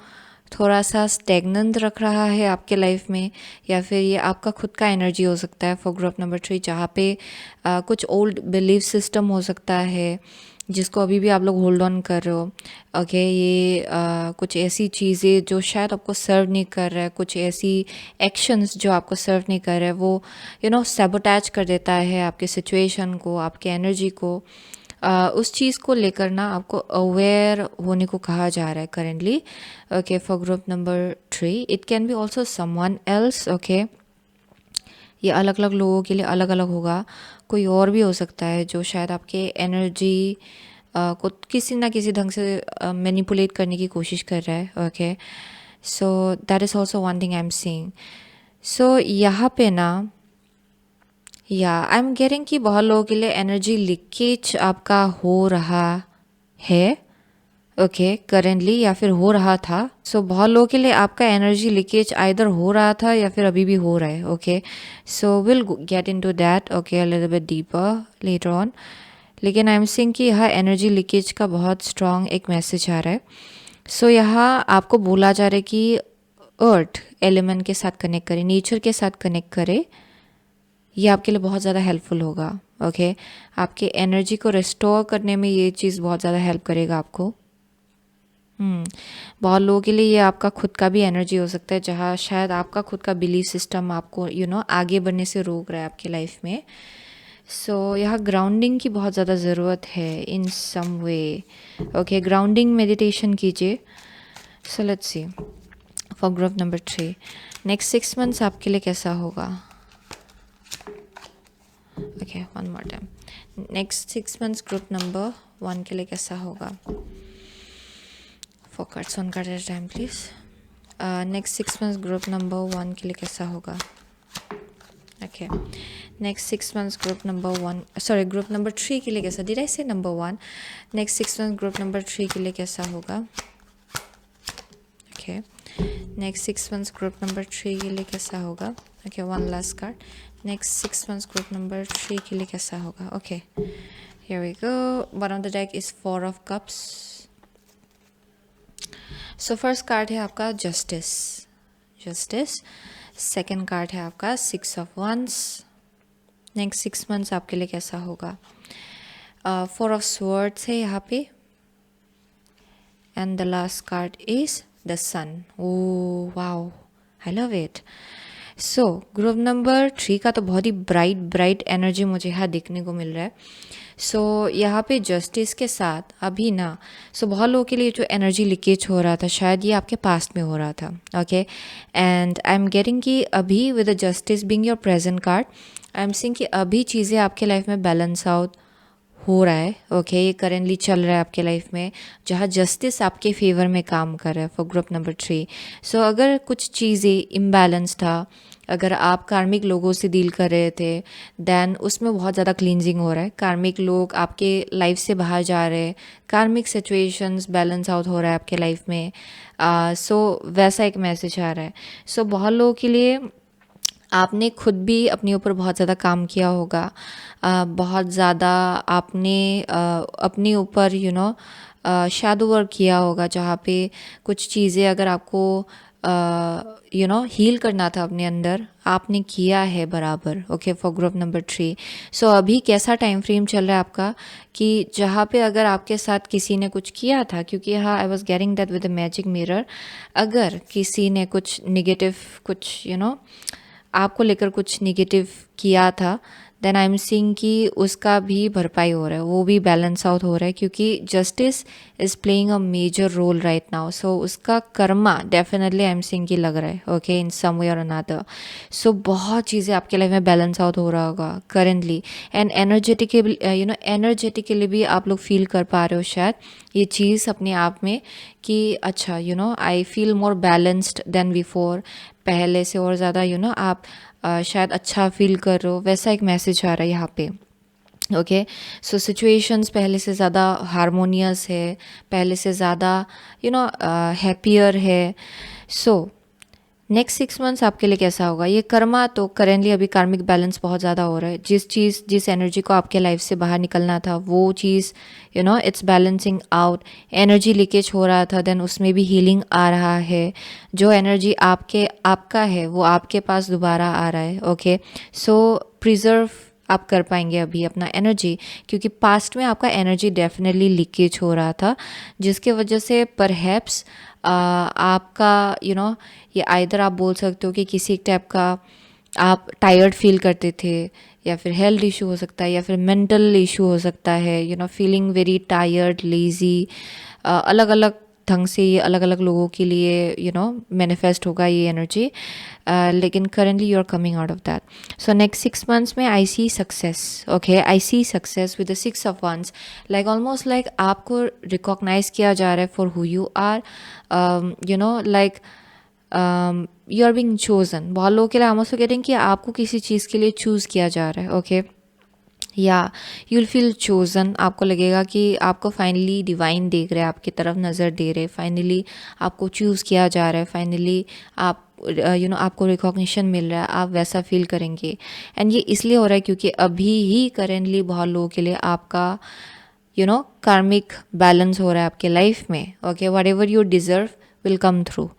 थोड़ा सा स्टेगनेंट रख रहा है आपके लाइफ में, या फिर ये आपका खुद का एनर्जी हो सकता है फॉर ग्रुप नंबर 3, जहाँ पे कुछ ओल्ड बिलीफ सिस्टम हो सकता है जिसको अभी भी आप लोग होल्ड ऑन कर रहे हो, ओके। ये कुछ ऐसी चीज़ें जो शायद आपको सर्व नहीं कर रहा है, कुछ ऐसी एक्शंस जो आपको सर्व नहीं कर रहा है, वो सैबोटैज कर देता है आपके सिचुएशन को, आपके एनर्जी को। उस चीज़ को लेकर ना आपको अवेयर होने को कहा जा रहा है currently, okay, for group number 3। It can B also someone else, okay. ये अलग अलग लोगों के लिए अलग अलग होगा। कोई और भी हो सकता है जो शायद आपके एनर्जी को किसी ना किसी ढंग से मैनिपुलेट करने की कोशिश कर रहा है, okay. So that is also one thing I am seeing. So यहाँ पे ना या आई एम गेटिंग कि बहुत लोगों के लिए एनर्जी लीकेज आपका हो रहा है, ओके, करेंटली, या फिर हो रहा था। सो बहुत लोगों के लिए आपका एनर्जी लीकेज आइदर हो रहा था या फिर अभी भी हो रहा है, okay. So will get into that, okay, a little bit deeper later on. लेकिन आई एम सीइंग कि यह एनर्जी लीकेज का बहुत स्ट्रॉन्ग एक मैसेज आ रहा है। सो यहाँ आपको बोला जा रहा है कि अर्थ एलिमेंट के साथ कनेक्ट करें, नेचर के साथ कनेक्ट करें, ये आपके लिए बहुत ज़्यादा हेल्पफुल होगा, ओके। आपके एनर्जी को रिस्टोर करने में ये चीज़ बहुत ज़्यादा हेल्प करेगा आपको। बहुत लोगों के लिए ये आपका खुद का भी एनर्जी हो सकता है, जहाँ शायद आपका खुद का बिलीफ सिस्टम आपको आगे बढ़ने से रोक रहा है आपके लाइफ में। सो यहाँ ग्राउंडिंग की बहुत ज़्यादा ज़रूरत है in some way, okay. Grounding meditation कीजिए। सो let's C for group number 3, next 6 months आपके लिए कैसा होगा। Okay, one more time, next 6 months group number 1 के लिए कैसा होगा। फोकस ऑन कर time please. Next 6 months group number 1 के लिए कैसा होगा। Okay, next 6 months group number 1, sorry, group number 3 के लिए कैसा, डिड आई से number 1। Next 6 months group number 3 के लिए कैसा होगा। Okay, next 6 months group number 3 के लिए कैसा होगा। Okay, one last card, next 6 months group number 3 के लिए कैसा होगा। Okay, here we go. One of the deck is 4 of cups. So first card है आपका जस्टिस, सेकेंड कार्ड है आपका 6 ऑफ वंस। नेक्स्ट 6 मंथ्स आपके लिए कैसा होगा। 4 ऑफ स्वर्ड्स है यहाँ पे, and the last card is the sun. Oh wow, I love it. So group number 3 का तो बहुत ही ब्राइट एनर्जी मुझे यहाँ देखने को मिल रहा है। सो यहाँ पे जस्टिस के साथ अभी ना, बहुत लोगों के लिए जो एनर्जी लीकेज हो रहा था शायद ये आपके पास्ट में हो रहा था, okay. And I am getting कि अभी with the justice being your present card, I am seeing कि अभी चीज़ें आपके लाइफ में बैलेंस आउट हो रहा है, ओके। ये करेंटली चल रहा है आपके लाइफ में, जहाँ जस्टिस आपके फेवर में काम कर रहा है फॉर ग्रुप नंबर 3। सो अगर कुछ चीज़ें इम्बैलेंस था, अगर आप कार्मिक लोगों से डील कर रहे थे, देन उसमें बहुत ज़्यादा क्लींजिंग हो रहा है। कार्मिक लोग आपके लाइफ से बाहर जा रहे हैं, कार्मिक सिचुएशंस बैलेंस आउट हो रहा है आपके लाइफ में। सो वैसा एक मैसेज आ रहा है। सो बहुत लोगों के लिए आपने खुद भी अपने ऊपर बहुत ज़्यादा काम किया होगा, बहुत ज़्यादा आपने अपने ऊपर शैडो वर्क किया होगा, जहाँ पे कुछ चीज़ें अगर आपको हील करना था अपने अंदर, आपने किया है बराबर। Okay, for group number 3। सो अभी कैसा टाइम फ्रेम चल रहा है आपका, कि जहाँ पे अगर आपके साथ किसी ने कुछ किया था, क्योंकि हाँ, I was getting that with the magic mirror, अगर किसी ने कुछ निगेटिव, कुछ आपको लेकर कुछ निगेटिव किया था, देन आई एम सीइंग कि उसका भी भरपाई हो रहा है, वो भी बैलेंस आउट हो रहा है, क्योंकि justice is playing a major role right now. So उसका karma definitely I am seeing की लग रहा है, ओके, इन सम वे और अनदर। सो बहुत चीज़ें आपके लाइफ में बैलेंस आउट हो रहा होगा करेंटली, एंड एनर्जेटिकली एनर्जेटिकली भी आप लोग फील कर पा रहे हो शायद ये चीज़ अपने आप में, कि अच्छा I feel more balanced than before, पहले से और ज़्यादा आप शायद अच्छा फील कर रहे हो, वैसा एक मैसेज आ रहा है यहाँ पे। ओके, सो सिचुएशंस पहले से ज़्यादा हारमोनियस है, पहले से ज़्यादा हैप्पियर है। सो नेक्स्ट 6 मंथ्स आपके लिए कैसा होगा, ये कर्मा तो करेंटली अभी कार्मिक बैलेंस बहुत ज़्यादा हो रहा है, जिस एनर्जी को आपके लाइफ से बाहर निकलना था वो चीज़ it's balancing out. Energy leakage हो रहा था, देन उसमें भी हीलिंग आ रहा है। जो एनर्जी आपका है वो आपके पास दोबारा आ रहा है। ओके, सो प्रिजर्व आप कर पाएंगे अभी अपना एनर्जी, क्योंकि पास्ट में आपका एनर्जी डेफिनेटली लीकेज हो रहा था, जिसके वजह से परहैप्स आपका ये आइदर आप बोल सकते हो कि किसी टाइप का आप टायर्ड फील करते थे, या फिर हेल्थ इशू हो सकता है, या फिर मेंटल इशू हो सकता है, फीलिंग वेरी टायर्ड, लेज़ी। अलग अलग ढंग से ये अलग अलग लोगों के लिए मैनिफेस्ट होगा ये एनर्जी, लेकिन currently you are coming out of that. So next 6 months में I see success. Okay, I see success with the 6 of wands, like almost like आपको रिकॉग्नाइज किया जा रहा है for who you are, like you are being chosen. बहुत लोगों के लिए आमोस्ट गेटिंग कि आपको किसी चीज़ के लिए चूज़ किया जा रहा है। ओके, या यू विल फील चोजन, आपको लगेगा कि आपको फाइनली डिवाइन देख रहे हैं, आपकी तरफ नज़र दे रहे, फाइनली आपको चूज़ किया जा रहा है, फाइनली आप आपको रिकॉग्निशन मिल रहा है, आप वैसा फील करेंगे। एंड ये इसलिए हो रहा है क्योंकि अभी ही करेंटली बहुत लोगों के लिए आपका कार्मिक बैलेंस हो रहा है आपके लाइफ में। Okay, what ever you deserve will come through.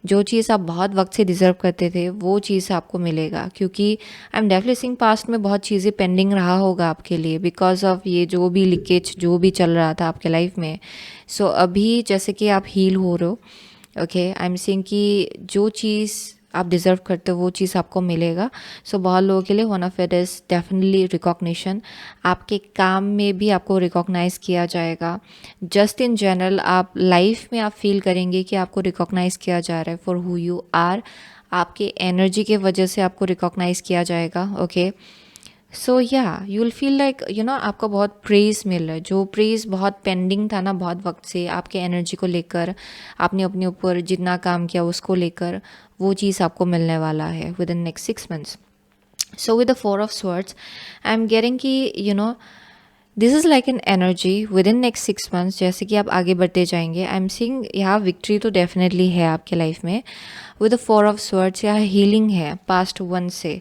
जो चीज़ आप बहुत वक्त से डिज़र्व करते थे वो चीज़ आपको मिलेगा, क्योंकि I am definitely seeing past में बहुत चीज़ें पेंडिंग रहा होगा आपके लिए बिकॉज ऑफ ये जो भी लीकेज जो भी चल रहा था आपके लाइफ में। सो अभी जैसे कि आप हील हो रहे हो, ओके, आई एम सीइंग कि जो चीज़ आप डिज़र्व करते हो वो चीज़ आपको मिलेगा। सो बहुत लोगों के लिए one of it is definitely recognition, आपके काम में भी आपको रिकॉग्नाइज़ किया जाएगा। जस्ट इन जनरल आप लाइफ में आप फील करेंगे कि आपको रिकॉग्नाइज़ किया जा रहा है फॉर हु यू आर, आपके एनर्जी के वजह से आपको रिकॉग्नाइज़ किया जाएगा। ओके, सो या यू विल फील लाइक आपको बहुत प्रेज़ मिल रहा है, जो प्रेज़ बहुत पेंडिंग था ना बहुत वक्त से आपके एनर्जी को लेकर, आपने अपने ऊपर जितना काम किया उसको लेकर, वो चीज़ आपको मिलने वाला है within next 6 months. So with the 4 of swords I am getting कि this is like an energy within next 6 months, जैसे कि आप आगे बढ़ते जाएंगे। आई एम सीइंग यहाँ विक्ट्री तो डेफिनेटली है आपके लाइफ में विद द 4 ऑफ स्वॉर्ड्स। यहाँ हीलिंग है पास्ट वन से,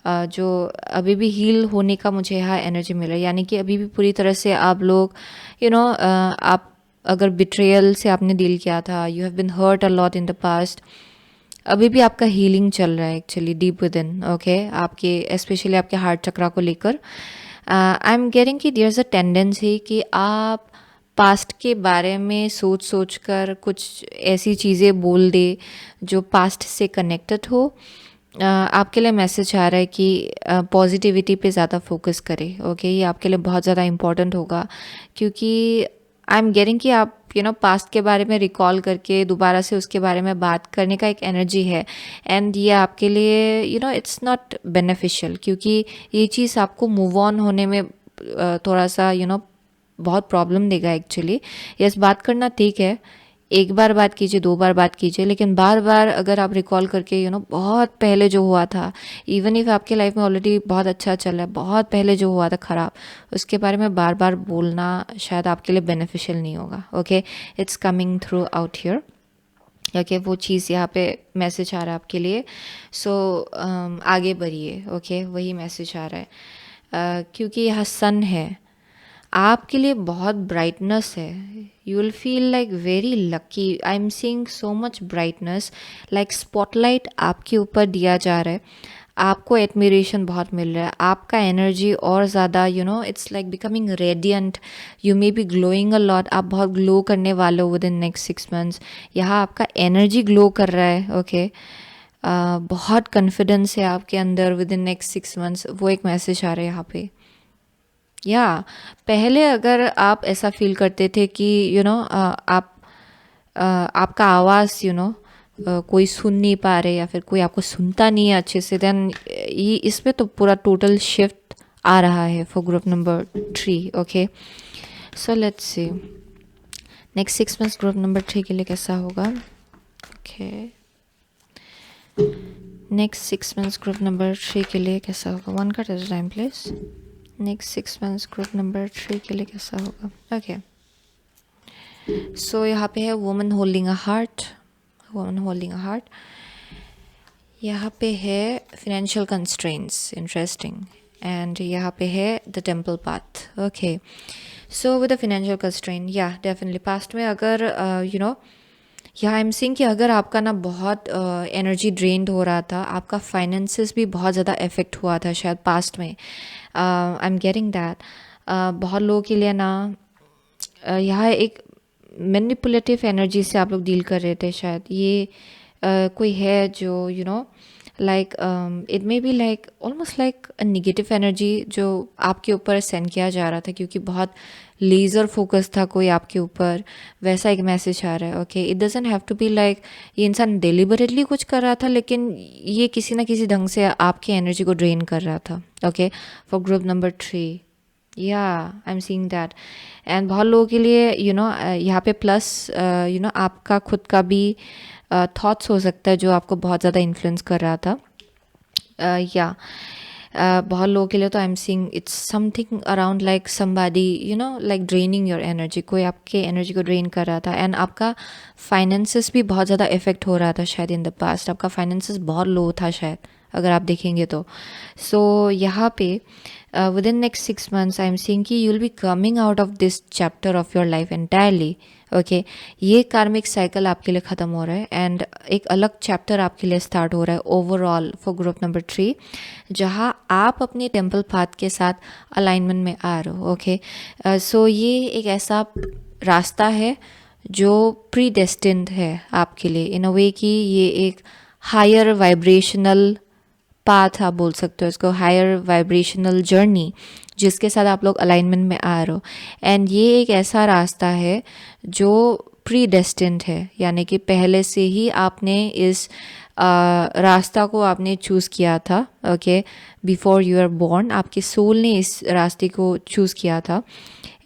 जो अभी भी हील होने का मुझे यहाँ एनर्जी मिल रहा है, यानी कि अभी भी पूरी तरह से आप लोग आप अगर बिट्रेयल से आपने डील किया था, you have been hurt a lot in the past, अभी भी आपका हीलिंग चल रहा है actually deep within. Okay, आपके स्पेशली आपके हार्ट चक्रा को लेकर आई एम गेटिंग कि देयर इज़ अ टेंडेंसी कि आप पास्ट के बारे में सोच सोच कर कुछ ऐसी चीज़ें बोल दे जो पास्ट से कनेक्टेड हो। आपके लिए मैसेज आ रहा है कि पॉजिटिविटी पे ज़्यादा फोकस करें। ओके, ये आपके लिए बहुत ज़्यादा इम्पॉर्टेंट होगा, क्योंकि आई एम गेटिंग कि आप पास्ट के बारे में रिकॉल करके दोबारा से उसके बारे में बात करने का एक एनर्जी है, एंड ये आपके लिए इट्स नॉट बेनिफिशियल, क्योंकि ये चीज़ आपको मूव ऑन होने में थोड़ा सा बहुत प्रॉब्लम देगा एक्चुअली। यस, बात करना ठीक है, एक बार बात कीजिए, 2 बार बात कीजिए, लेकिन बार बार अगर आप रिकॉल करके बहुत पहले जो हुआ था, इवन इफ आपके लाइफ में ऑलरेडी बहुत अच्छा चल रहा है, बहुत पहले जो हुआ था ख़राब, उसके बारे में बार बार बोलना शायद आपके लिए बेनिफिशियल नहीं होगा। Okay, it's coming through out here. Okay, वो चीज़ यहाँ पे मैसेज आ रहा है आपके लिए। सो आगे बढ़िए। ओके, वही मैसेज आ रहा है, क्योंकि यहाँ सन है, आपके लिए बहुत ब्राइटनेस है. You will feel like very lucky. I am seeing so much brightness, like spotlight आपके ऊपर दिया जा रहा है. आपको एडमिरेशन बहुत मिल रहा है. आपका एनर्जी और ज़्यादा it's like becoming radiant. You may B glowing a lot. आप बहुत ग्लो करने वाले हो विद इन नेक्स्ट 6 मंथ्स. यहाँ आपका एनर्जी ग्लो कर रहा है. ओके बहुत कॉन्फिडेंस है आपके अंदर विद इन नेक्स्ट 6 मंथ्स. वो एक मैसेज आ रहा है यहाँ पे. या पहले अगर आप ऐसा फील करते थे कि आप आपका आवाज़ कोई सुन नहीं पा रहे या फिर कोई आपको सुनता नहीं है अच्छे से, देन ये इसमें तो पूरा टोटल शिफ्ट आ रहा है for group number 3. Okay so let's see next 6 months group number 3 के लिए कैसा होगा. Okay next 6 months group number 3 के लिए कैसा होगा. One card at a time please. Next 6 months group number 3 के लिए कैसा होगा. ओके सो यहाँ पे है woman holding a heart. Woman holding a heart. यहाँ पे है फिनेंशियल कंस्ट्रेंट्स. इंटरेस्टिंग. एंड यहाँ पे है the temple path. Okay so with the financial constraint या डेफिनेटली पास्ट में अगर यहाँ आई एम सीइंग कि अगर आपका ना बहुत एनर्जी ड्रेन्ड हो रहा था, आपका फाइनेंसेस भी बहुत ज़्यादा इफेक्ट हुआ था शायद पास्ट में. आई एम गेटिंग दैट. बहुत लोगों के लिए ना यहाँ एक मैनिपुलेटिव एनर्जी से आप लोग डील कर रहे थे शायद. ये कोई है जो like it may be like almost like a negative energy जो आपके ऊपर सेंड किया जा रहा था क्योंकि बहुत लेज़र फोकस था कोई आपके ऊपर. वैसा एक मैसेज आ रहा है. Okay it doesn't have to be like ये इंसान डेलिबरेटली कुछ कर रहा था, लेकिन ये किसी ना किसी ढंग से आपकी एनर्जी को ड्रेन कर रहा था. ओके फॉर ग्रुप नंबर 3 या आई एम सीइंग दैट. एंड बहुत लोगों के लिए यहाँ पे प्लस आपका खुद का भी थॉट्स हो सकता है जो आपको बहुत ज़्यादा इन्फ्लुएंस कर रहा था. या बहुत लोगों के लिए तो आई am seeing it's something around like somebody like draining your energy. कोई आपके एनर्जी को ड्रेन कर रहा था. एंड आपका फाइनेंसेस भी बहुत ज़्यादा इफेक्ट हो रहा था शायद इन द पास्ट. आपका फाइनेंसेस बहुत लो था शायद अगर आप देखेंगे तो. सो यहाँ पे within next 6 months I am seeing कि you will be coming out of this chapter of your life entirely. Okay ये कार्मिक साइकिल आपके लिए ख़त्म हो रहा है एंड एक अलग चैप्टर आपके लिए स्टार्ट हो रहा है ओवरऑल फॉर ग्रुप नंबर 3, जहाँ आप अपने टेम्पल पाथ के साथ अलाइनमेंट में आ रहे हो. ओके सो ये एक ऐसा रास्ता है जो प्री डेस्टिन्ड है आपके लिए इन अ वे कि ये एक हायर वाइब्रेशनल पाथ आप बोल सकते हो इसको, हायर वाइब्रेशनल जर्नी जिसके साथ आप लोग अलाइनमेंट में आ रहे हो. एंड ये एक ऐसा रास्ता है जो प्री डेस्टिन्ड है, यानी कि पहले से ही आपने इस रास्ता को आपने चूज़ किया था. Okay before you are born आपके सोल ने इस रास्ते को चूज़ किया था.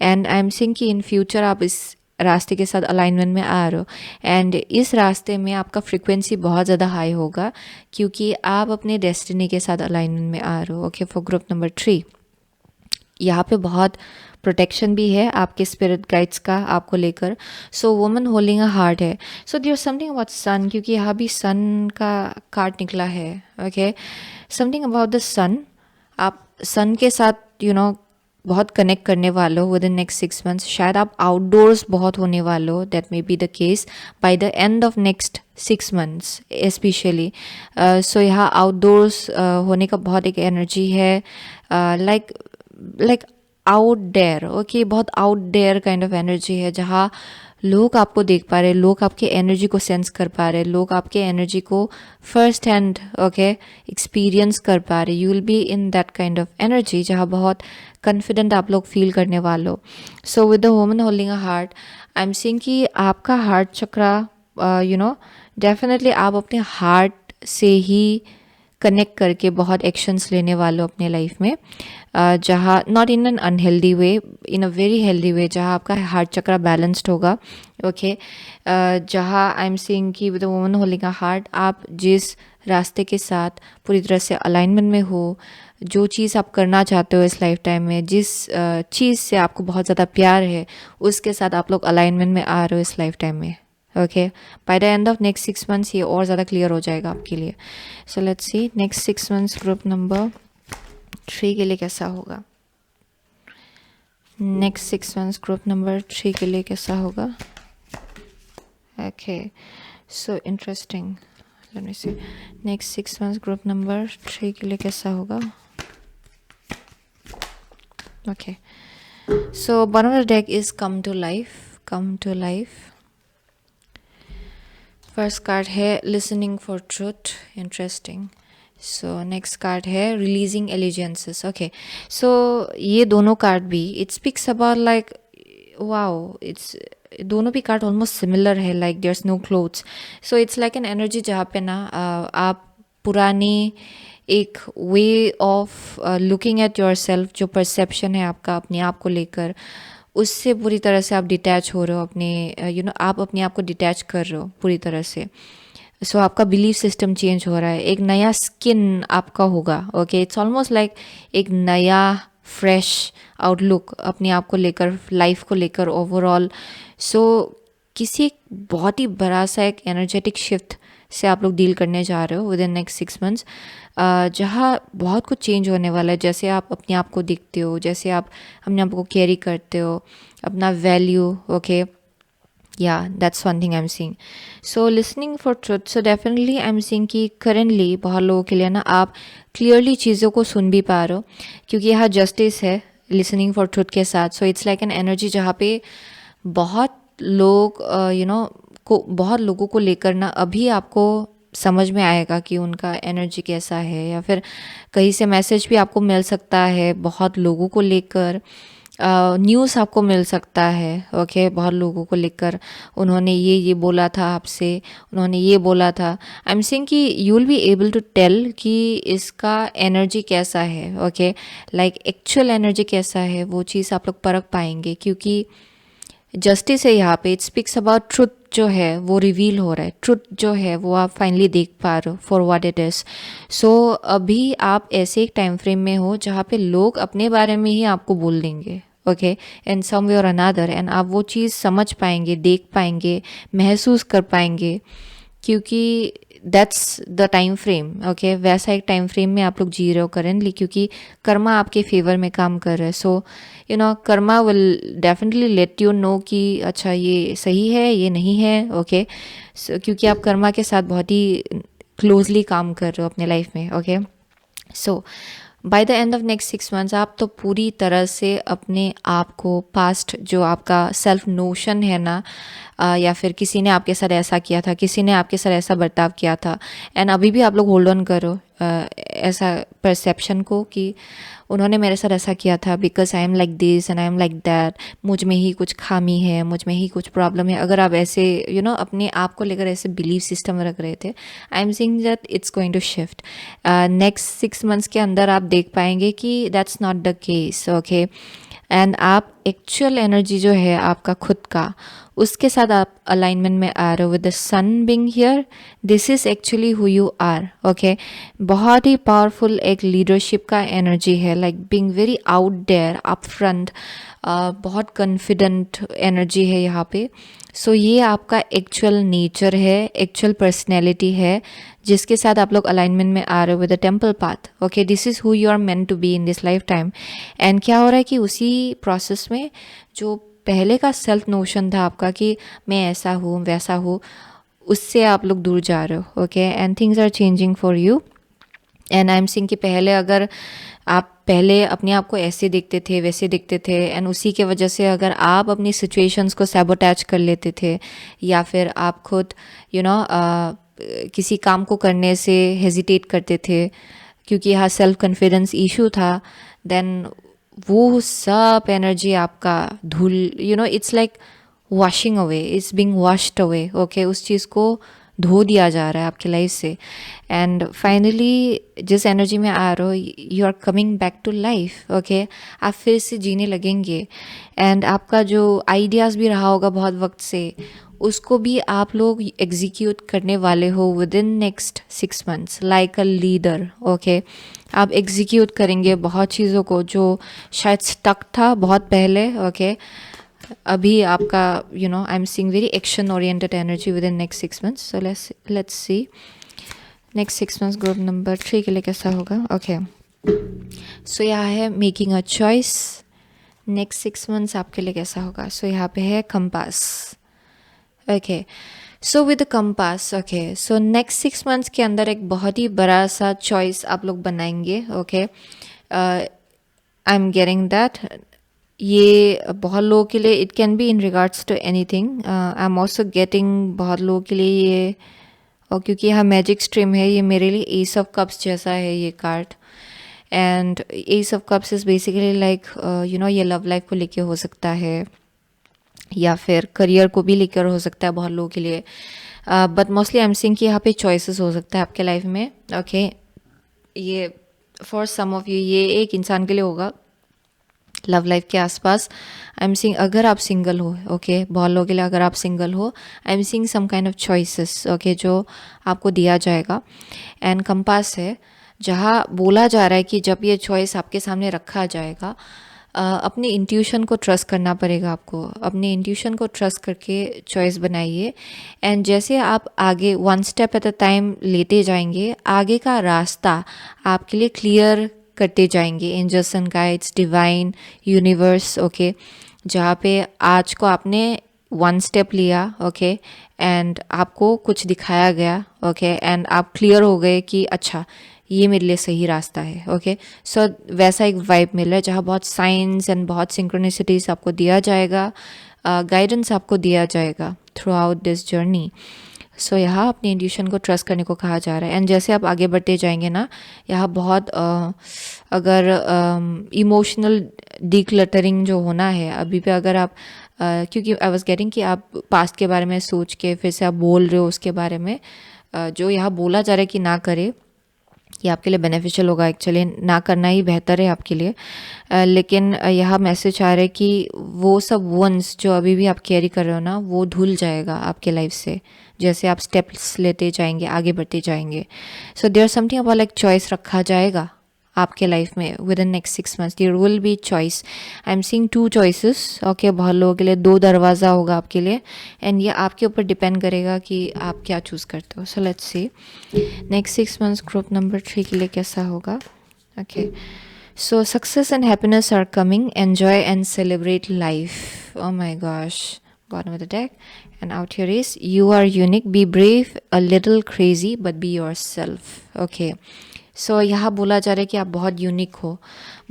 एंड आई एम सीइंग कि इन फ्यूचर आप इस रास्ते के साथ अलाइनमेंट में आ रहे हो. एंड इस रास्ते में आपका फ्रिक्वेंसी बहुत ज़्यादा हाई होगा क्योंकि आप अपने डेस्टिनी के साथ अलाइनमेंट में आ रहे हो. ओके फॉर ग्रुप नंबर 3 यहाँ पे बहुत प्रोटेक्शन भी है आपके स्पिरिट गाइड्स का आपको लेकर. So woman holding a heart है. So there something about sun, क्योंकि यहाँ भी सन का कार्ड निकला है. Okay something about the sun. आप सन के साथ बहुत कनेक्ट करने वाले हो विद इन नेक्स्ट 6 मंथ्स. शायद आप आउटडोर्स बहुत होने वाले हो. That may be the case by the end of next 6 months specially. So यहाँ आउटडोर्स होने का बहुत एक एनर्जी है. Like out there. ओके बहुत out there kind of energy है जहाँ लोग आपको देख पा रहे, लोग आपके एनर्जी को सेंस कर पा रहे, लोग आपके एनर्जी को फर्स्ट हैंड एक्सपीरियंस कर पा रहे. You will be in that kind of energy जहाँ बहुत कॉन्फिडेंट आप लोग फील करने वाले हो. सो with the woman holding a heart I am seeing कि आपका हार्ट चक्रा डेफिनेटली आप अपने हार्ट से ही कनेक्ट करके बहुत एक्शंस लेने वाले हो अपने लाइफ में, जहाँ not in an unhealthy way, in a very healthy way, जहाँ आपका हार्ट चक्रा बैलेंस्ड होगा. ओके जहाँ आई एम सीइंग कि with woman holding a heart आप जिस रास्ते के साथ पूरी तरह से अलाइनमेंट में हो, जो चीज़ आप करना चाहते हो इस लाइफ टाइम में, जिस चीज़ से आपको बहुत ज़्यादा प्यार है, उसके साथ आप लोग अलाइनमेंट में आ रहे हो इस लाइफ टाइम में. Okay bye the end of next 6 months ये और ज़्यादा क्लियर हो जाएगा आपके लिए. सो let's see next 6 months group number 3 के लिए कैसा होगा. नेक्स्ट 6 मंथ्स ग्रुप नंबर 3 के लिए कैसा होगा? Okay, so interesting. Let me see, next 6 months group number 3 के लिए कैसा होगा? Okay, so bottom of the deck is come to life, come to life. First card है listening for truth, interesting. So next card है releasing allegiances. Okay, so ये दोनों card भी it speaks about like wow, it's दोनों भी card almost similar है, like there is no clothes. So it's like an energy जहाँ पे ना आप पुरानी एक way of looking at yourself, जो परसेप्शन है आपका अपने आप को लेकर, उससे पूरी तरह से आप डिटैच हो रहे हो अपने आप अपने आप को डिटैच कर रहे हो पूरी तरह से। सो आपका बिलीफ सिस्टम चेंज हो रहा है, एक नया स्किन आपका होगा। ओके, इट्स ऑलमोस्ट लाइक एक नया फ्रेश आउटलुक अपने आप को लेकर, लाइफ को लेकर ओवरऑल। सो किसी एक बहुत ही बड़ा सा एक एनर्जेटिक शिफ्ट से आप लोग डील करने जा रहे हो विद इन नेक्स्ट 6 मंथ्स, जहाँ बहुत कुछ चेंज होने वाला है। जैसे आप अपने आप को देखते हो, जैसे आप अपने आप को कैरी करते हो, अपना value. Okay, yeah that's one thing I am seeing. So listening for truth, so definitely I am seeing कि करेंटली बहुत लोगों के लिए ना आप क्लियरली चीज़ों को सुन भी पा रहे हो, क्योंकि यहाँ जस्टिस है लिसनिंग फॉर ट्रुथ के साथ। सो इट्स लाइक एन एनर्जी जहाँ पे बहुत लोग बहुत लोगों को लेकर ना अभी आपको समझ में आएगा कि उनका एनर्जी कैसा है, या फिर कहीं से मैसेज भी आपको मिल सकता है बहुत लोगों को लेकर, न्यूज़ आपको मिल सकता है। ओके, बहुत लोगों को लेकर उन्होंने ये बोला था आपसे, उन्होंने ये बोला था। आई एम सेइंग कि you will be able to tell कि इसका एनर्जी कैसा है। ओके, लाइक एक्चुअल एनर्जी कैसा है, वो चीज़ आप लोग परख पाएंगे, क्योंकि जस्टिस है यहाँ पे। इट स्पीक्स अबाउट ट्रुथ जो है वो रिवील हो रहा है, ट्रुथ जो है वो आप फाइनली देख पा रहे हो फॉर व्हाट इट इज़। सो अभी आप ऐसे एक टाइम फ्रेम में हो जहाँ पे लोग अपने बारे में ही आपको बोल देंगे। ओके, इन सम वे और अनदर, एंड आप वो चीज़ समझ पाएंगे, देख पाएंगे, महसूस कर पाएंगे, क्योंकि that's the time frame. Okay, वैसा एक टाइम फ्रेम में आप लोग जी रहे हो करेंटली, क्योंकि कर्मा आपके फेवर में काम कर रहा है। So karma will definitely let you know कि अच्छा ये सही है, ये नहीं है। ओके, क्योंकि आप कर्मा के साथ बहुत ही क्लोजली काम कर रहे हो अपने लाइफ में। Okay, so by the end of next 6 months आप तो पूरी तरह से अपने आप को, पास्ट जो आपका सेल्फ नोशन है ना, या फिर किसी ने आपके साथ ऐसा किया था, किसी ने आपके साथ ऐसा बर्ताव किया था, एंड अभी भी आप लोग होल्ड ऑन करो ऐसा परसेप्शन को कि उन्होंने मेरे साथ ऐसा किया था, because I am like this and I am like that, मुझ में ही कुछ खामी है, मुझ में ही कुछ प्रॉब्लम है। अगर आप ऐसे अपने आप को लेकर ऐसे बिलीव सिस्टम रख रहे थे, I am seeing that it's going to shift. Next 6 months के अंदर आप देख पाएंगे कि that's not the case. Okay, and आप एक्चुअल एनर्जी जो है आपका खुद का, उसके साथ आप अलाइनमेंट में आ रहे हो with the sun being here. This is actually who you are. Okay, बहुत ही पावरफुल एक लीडरशिप का एनर्जी है, like being very out there, up front, बहुत कॉन्फिडेंट एनर्जी है यहाँ पे। सो ये आपका एक्चुअल नेचर है, एक्चुअल पर्सनैलिटी है, जिसके साथ आप लोग अलाइनमेंट में आ रहे हो with the temple path. Okay, this is who you are meant to be in this life time. And क्या हो रहा है कि उसी प्रोसेस में जो पहले का सेल्फ नोशन था आपका कि मैं ऐसा हूँ वैसा हूँ, उससे आप लोग दूर जा रहे हो। Okay, and things are changing for you. And I am seeing कि पहले अगर आप पहले अपने आप को ऐसे देखते थे, वैसे देखते थे, एंड उसी के वजह से अगर आप अपनी सिचुएशंस को सैबोटैच कर लेते थे, या फिर आप खुद किसी काम को करने से हेजिटेट करते थे क्योंकि यहाँ सेल्फ कॉन्फिडेंस इशू था, देन वो सब एनर्जी आपका धूल, it's like washing away, it's being washed away. Okay, उस चीज़ को धो दिया जा रहा है आपकी लाइफ से। एंड फाइनली जिस एनर्जी में आ रहे हो, you are coming back to life. Okay, आप फिर से जीने लगेंगे, एंड आपका जो आइडियाज़ भी रहा होगा बहुत वक्त से, उसको भी आप लोग एग्जीक्यूट करने वाले हो within next 6 months like a leader. Okay, आप एग्जीक्यूट करेंगे बहुत चीज़ों को जो शायद स्टक था बहुत पहले। ओके, अभी आपका आई am seeing very action oriented energy within next 6 months. So let's see next 6 months group number 3 के लिए कैसा होगा। ओके, सो यहाँ है making a choice, next 6 months आपके लिए कैसा होगा? सो यहाँ पे है compass. Okay, so with compass, okay, so next 6 months के अंदर एक बहुत ही बड़ा सा चॉइस आप लोग बनाएंगे। Okay, I am getting that. ये बहुत लोगों के लिए it can be in regards to anything. I am also getting बहुत लोगों के लिए ये, और क्योंकि यहाँ मैजिक स्ट्रीम है, ये मेरे लिए एस ऑफ कप्स जैसा है ये card. And S of cups is basically like ये लव लाइफ को लेके हो सकता है, या फिर करियर को भी लेकर हो सकता है बहुत लोगों के लिए। But mostly I am seeing कि यहाँ पे चॉइसेस हो सकता है आपके लाइफ में। ओके, ये फॉर सम ऑफ यू ये एक इंसान के लिए होगा लव लाइफ के आसपास। आई एम सीइंग अगर आप सिंगल हो, ओके, बहुत लोगों के लिए अगर आप सिंगल हो, I am seeing some kind of choices, okay, जो आपको दिया जाएगा। एंड कंपास है, जहाँ बोला जा रहा है कि जब ये चॉइस आपके सामने रखा जाएगा, अपनी इंट्यूशन को ट्रस्ट करना पड़ेगा आपको। अपनी इंट्यूशन को ट्रस्ट करके चॉइस बनाइए। एंड जैसे आप आगे 1 स्टेप एट अ टाइम लेते जाएंगे, आगे का रास्ता आपके लिए क्लियर करते जाएंगे angels and guides, divine, universe, okay, जहाँ पे आज को आपने 1 स्टेप लिया, ओके, एंड आपको कुछ दिखाया गया, ओके, एंड आप क्लियर हो गए कि अच्छा ये मेरे लिए सही रास्ता है। ओके, सो वैसा एक वाइब मिल रहा है जहाँ बहुत साइंस एंड बहुत सिंक्रोनिसिटीज आपको दिया जाएगा, गाइडेंस आपको दिया जाएगा थ्रू आउट दिस जर्नी। सो यहाँ अपनी इंट्यूशन को ट्रस्ट करने को कहा जा रहा है। एंड जैसे आप आगे बढ़ते जाएंगे ना, यहाँ बहुत अगर इमोशनल डिक्लटरिंग जो होना है अभी पे, अगर आप क्योंकि आई वाज गेटिंग कि आप पास्ट के बारे में सोच के फिर से आप बोल रहे हो उसके बारे में, जो यहाँ बोला जा रहा है कि ना करे, ये आपके लिए बेनिफिशियल होगा। एक्चुअली ना करना ही बेहतर है आपके लिए। लेकिन यहाँ मैसेज आ रहा है कि वो सब वंस जो अभी भी आप कैरी कर रहे हो ना, वो धुल जाएगा आपके लाइफ से जैसे आप स्टेप्स लेते जाएंगे, आगे बढ़ते जाएंगे। So there something about like choice रखा जाएगा आपके लाइफ में within next 6 months. There will be choice. I am seeing 2 choices. Okay, बहुत लोगों के लिए 2 दरवाज़ा होगा आपके लिए, एंड ये आपके ऊपर डिपेंड करेगा कि आप क्या चूज़ करते हो। So let's see next 6 months group number 3 के लिए कैसा होगा। Okay, so success and happiness are coming, enjoy and celebrate life. Oh my gosh, bottom of the deck, and out here is you are unique, be brave, a little crazy, but be yourself. Okay, सो यहाँ बोला जा रहा है कि आप बहुत unique हो,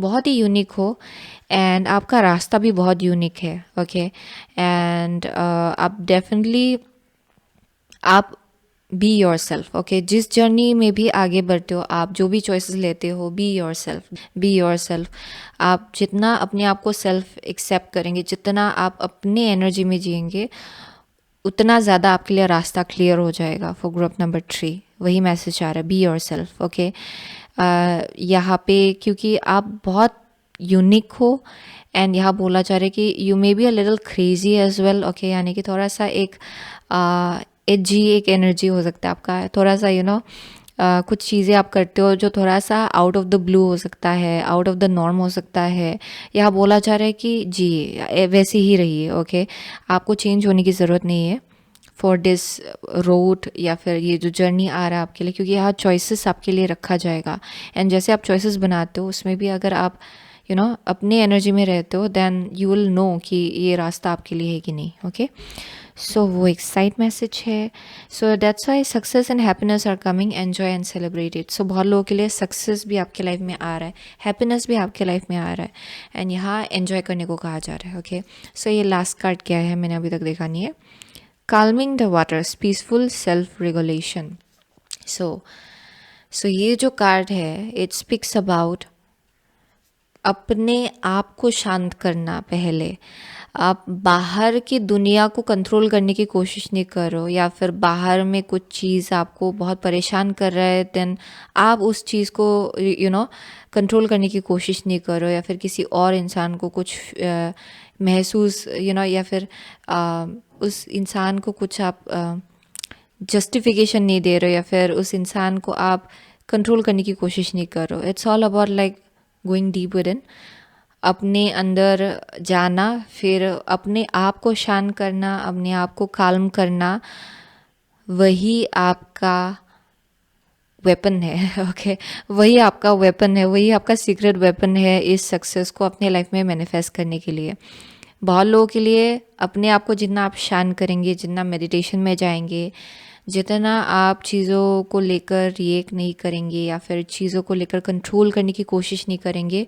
बहुत ही यूनिक हो, एंड आपका रास्ता भी बहुत यूनिक है। ओके, एंड आप डेफिनेटली आप बी योर सेल्फ। ओके, जिस जर्नी में भी आगे बढ़ते हो, आप जो भी चॉइसेस लेते हो, be your self, be your self. आप जितना अपने आप को सेल्फ एक्सेप्ट करेंगे, जितना आप अपने एनर्जी में जिएंगे, उतना ज़्यादा आपके लिए रास्ता क्लियर हो जाएगा। फॉर ग्रुप नंबर 3 वही मैसेज आ रहा है, बी योर सेल्फ। ओके, यहाँ पे क्योंकि आप बहुत यूनिक हो, एंड यहाँ बोला जा रहा है कि you may be a little crazy as well. Okay, यानी कि थोड़ा सा एक एजी एक एनर्जी हो सकता है आपका, थोड़ा सा कुछ चीज़ें आप करते हो जो थोड़ा सा आउट ऑफ द ब्लू हो सकता है, आउट ऑफ द नॉर्म हो सकता है। यहाँ बोला जा रहा है कि जी वैसे ही रहिए। ओके, आपको चेंज होने की ज़रूरत नहीं है फॉर दिस रोड, या फिर ये जो जर्नी आ रहा है आपके लिए, क्योंकि यहाँ चॉइसेस आपके लिए रखा जाएगा। एंड जैसे आप चॉइसेस बनाते हो, उसमें भी अगर आप अपने एनर्जी में रहते हो, देन यू विल नो कि ये रास्ता आपके लिए है कि नहीं। ओके, सो वो एक साइड मैसेज है। So that's why success and happiness are coming, enjoy and celebrate it. So बहुत लोगों के लिए सक्सेस भी आपके लाइफ में आ रहा है, हैप्पीनेस भी आपके लाइफ में आ रहा है, एंड यहाँ एन्जॉय करने को कहा जा रहा है। ओके, सो ये लास्ट कार्ड क्या है, मैंने अभी तक देखा नहीं है। calming the waters, peaceful self regulation. so ये जो कार्ड है, इट स्पीक्स अबाउट अपने आप को शांत करना। पहले आप बाहर की दुनिया को कंट्रोल करने की कोशिश नहीं करो, या फिर बाहर में कुछ चीज़ आपको बहुत परेशान कर रहा है, देन आप उस चीज़ को कंट्रोल करने की कोशिश नहीं करो, या फिर किसी और इंसान को कुछ महसूस या फिर उस इंसान को कुछ आप जस्टिफिकेशन नहीं दे रहे हो, या फिर उस इंसान को आप कंट्रोल करने की कोशिश नहीं कर रहे हो। It's all about like going deep with in, अपने अंदर जाना, फिर अपने आप को शांत करना, अपने आप को काल्म करना, वही आपका वेपन है। ओके, वही आपका वेपन है, वही आपका सीक्रेट वेपन है इस सक्सेस को अपने लाइफ में मैनिफेस्ट करने के लिए। बहुत लोगों के लिए अपने आप को जितना आप शांत करेंगे, जितना मेडिटेशन में जाएंगे, जितना आप चीज़ों को लेकर रिएक्ट नहीं करेंगे या फिर चीज़ों को लेकर कंट्रोल करने की कोशिश नहीं करेंगे,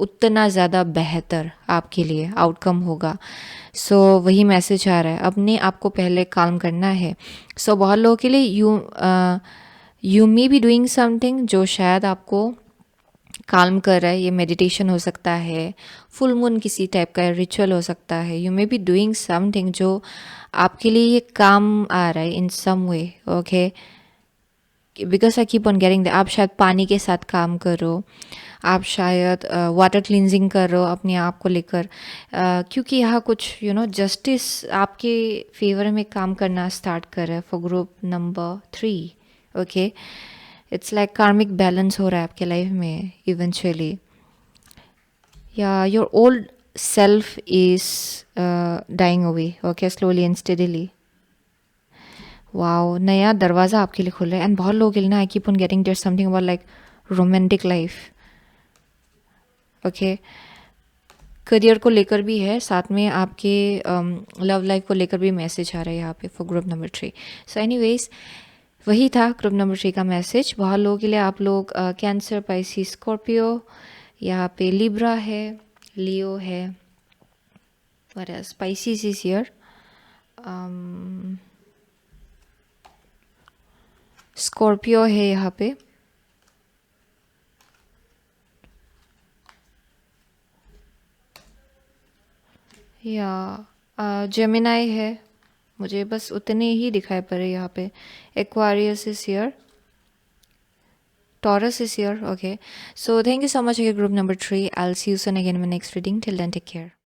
उतना ज़्यादा बेहतर आपके लिए आउटकम होगा। सो वही मैसेज आ रहा है, अपने आप को पहले काम करना है। सो बहुत लोगों के लिए you may be doing something जो शायद आपको काल्म कर रहा है। ये मेडिटेशन हो सकता है, फुल मून किसी टाइप का रिचुअल हो सकता है। You may be doing something जो आपके लिए ये काम आ रहा है in some way. Okay, because I keep on getting that. आप शायद पानी के साथ काम करो, आप शायद वाटर क्लिनजिंग कर रहे हो अपने आप को लेकर, क्योंकि यहाँ कुछ जस्टिस आपके फेवर में काम करना स्टार्ट कर रहा है for group number 3। Okay, it's like karmic balance हो रहा है आपके लाइफ में इवेंचुअली, या your old self is dying away. Okay, slowly and steadily. Wow, नया दरवाज़ा आपके लिए खुल रहा है। एंड बहुत लोगों के लिए ना, I keep on getting there something about like romantic life. Okay, career को लेकर भी है, साथ में आपके लव लाइफ को लेकर भी मैसेज आ रहा है यहाँ पे for group number 3। So anyways, वही था ग्रुप नंबर 3 का मैसेज। बहुत लोगों के लिए, आप लोग कैंसर, पाइसिस, स्कॉर्पियो, यहाँ पे लिब्रा है, लियो है, स्पाइसिस इज हियर, स्कॉर्पियो है यहाँ पे, या जेमिनाई है। मुझे बस उतने ही दिखाई पड़ रहे यहाँ पे। Aquarius is here, Taurus is here. Okay, so thank you so much, okay, group number 3. I'll see you soon again in my next reading. Till then, take care.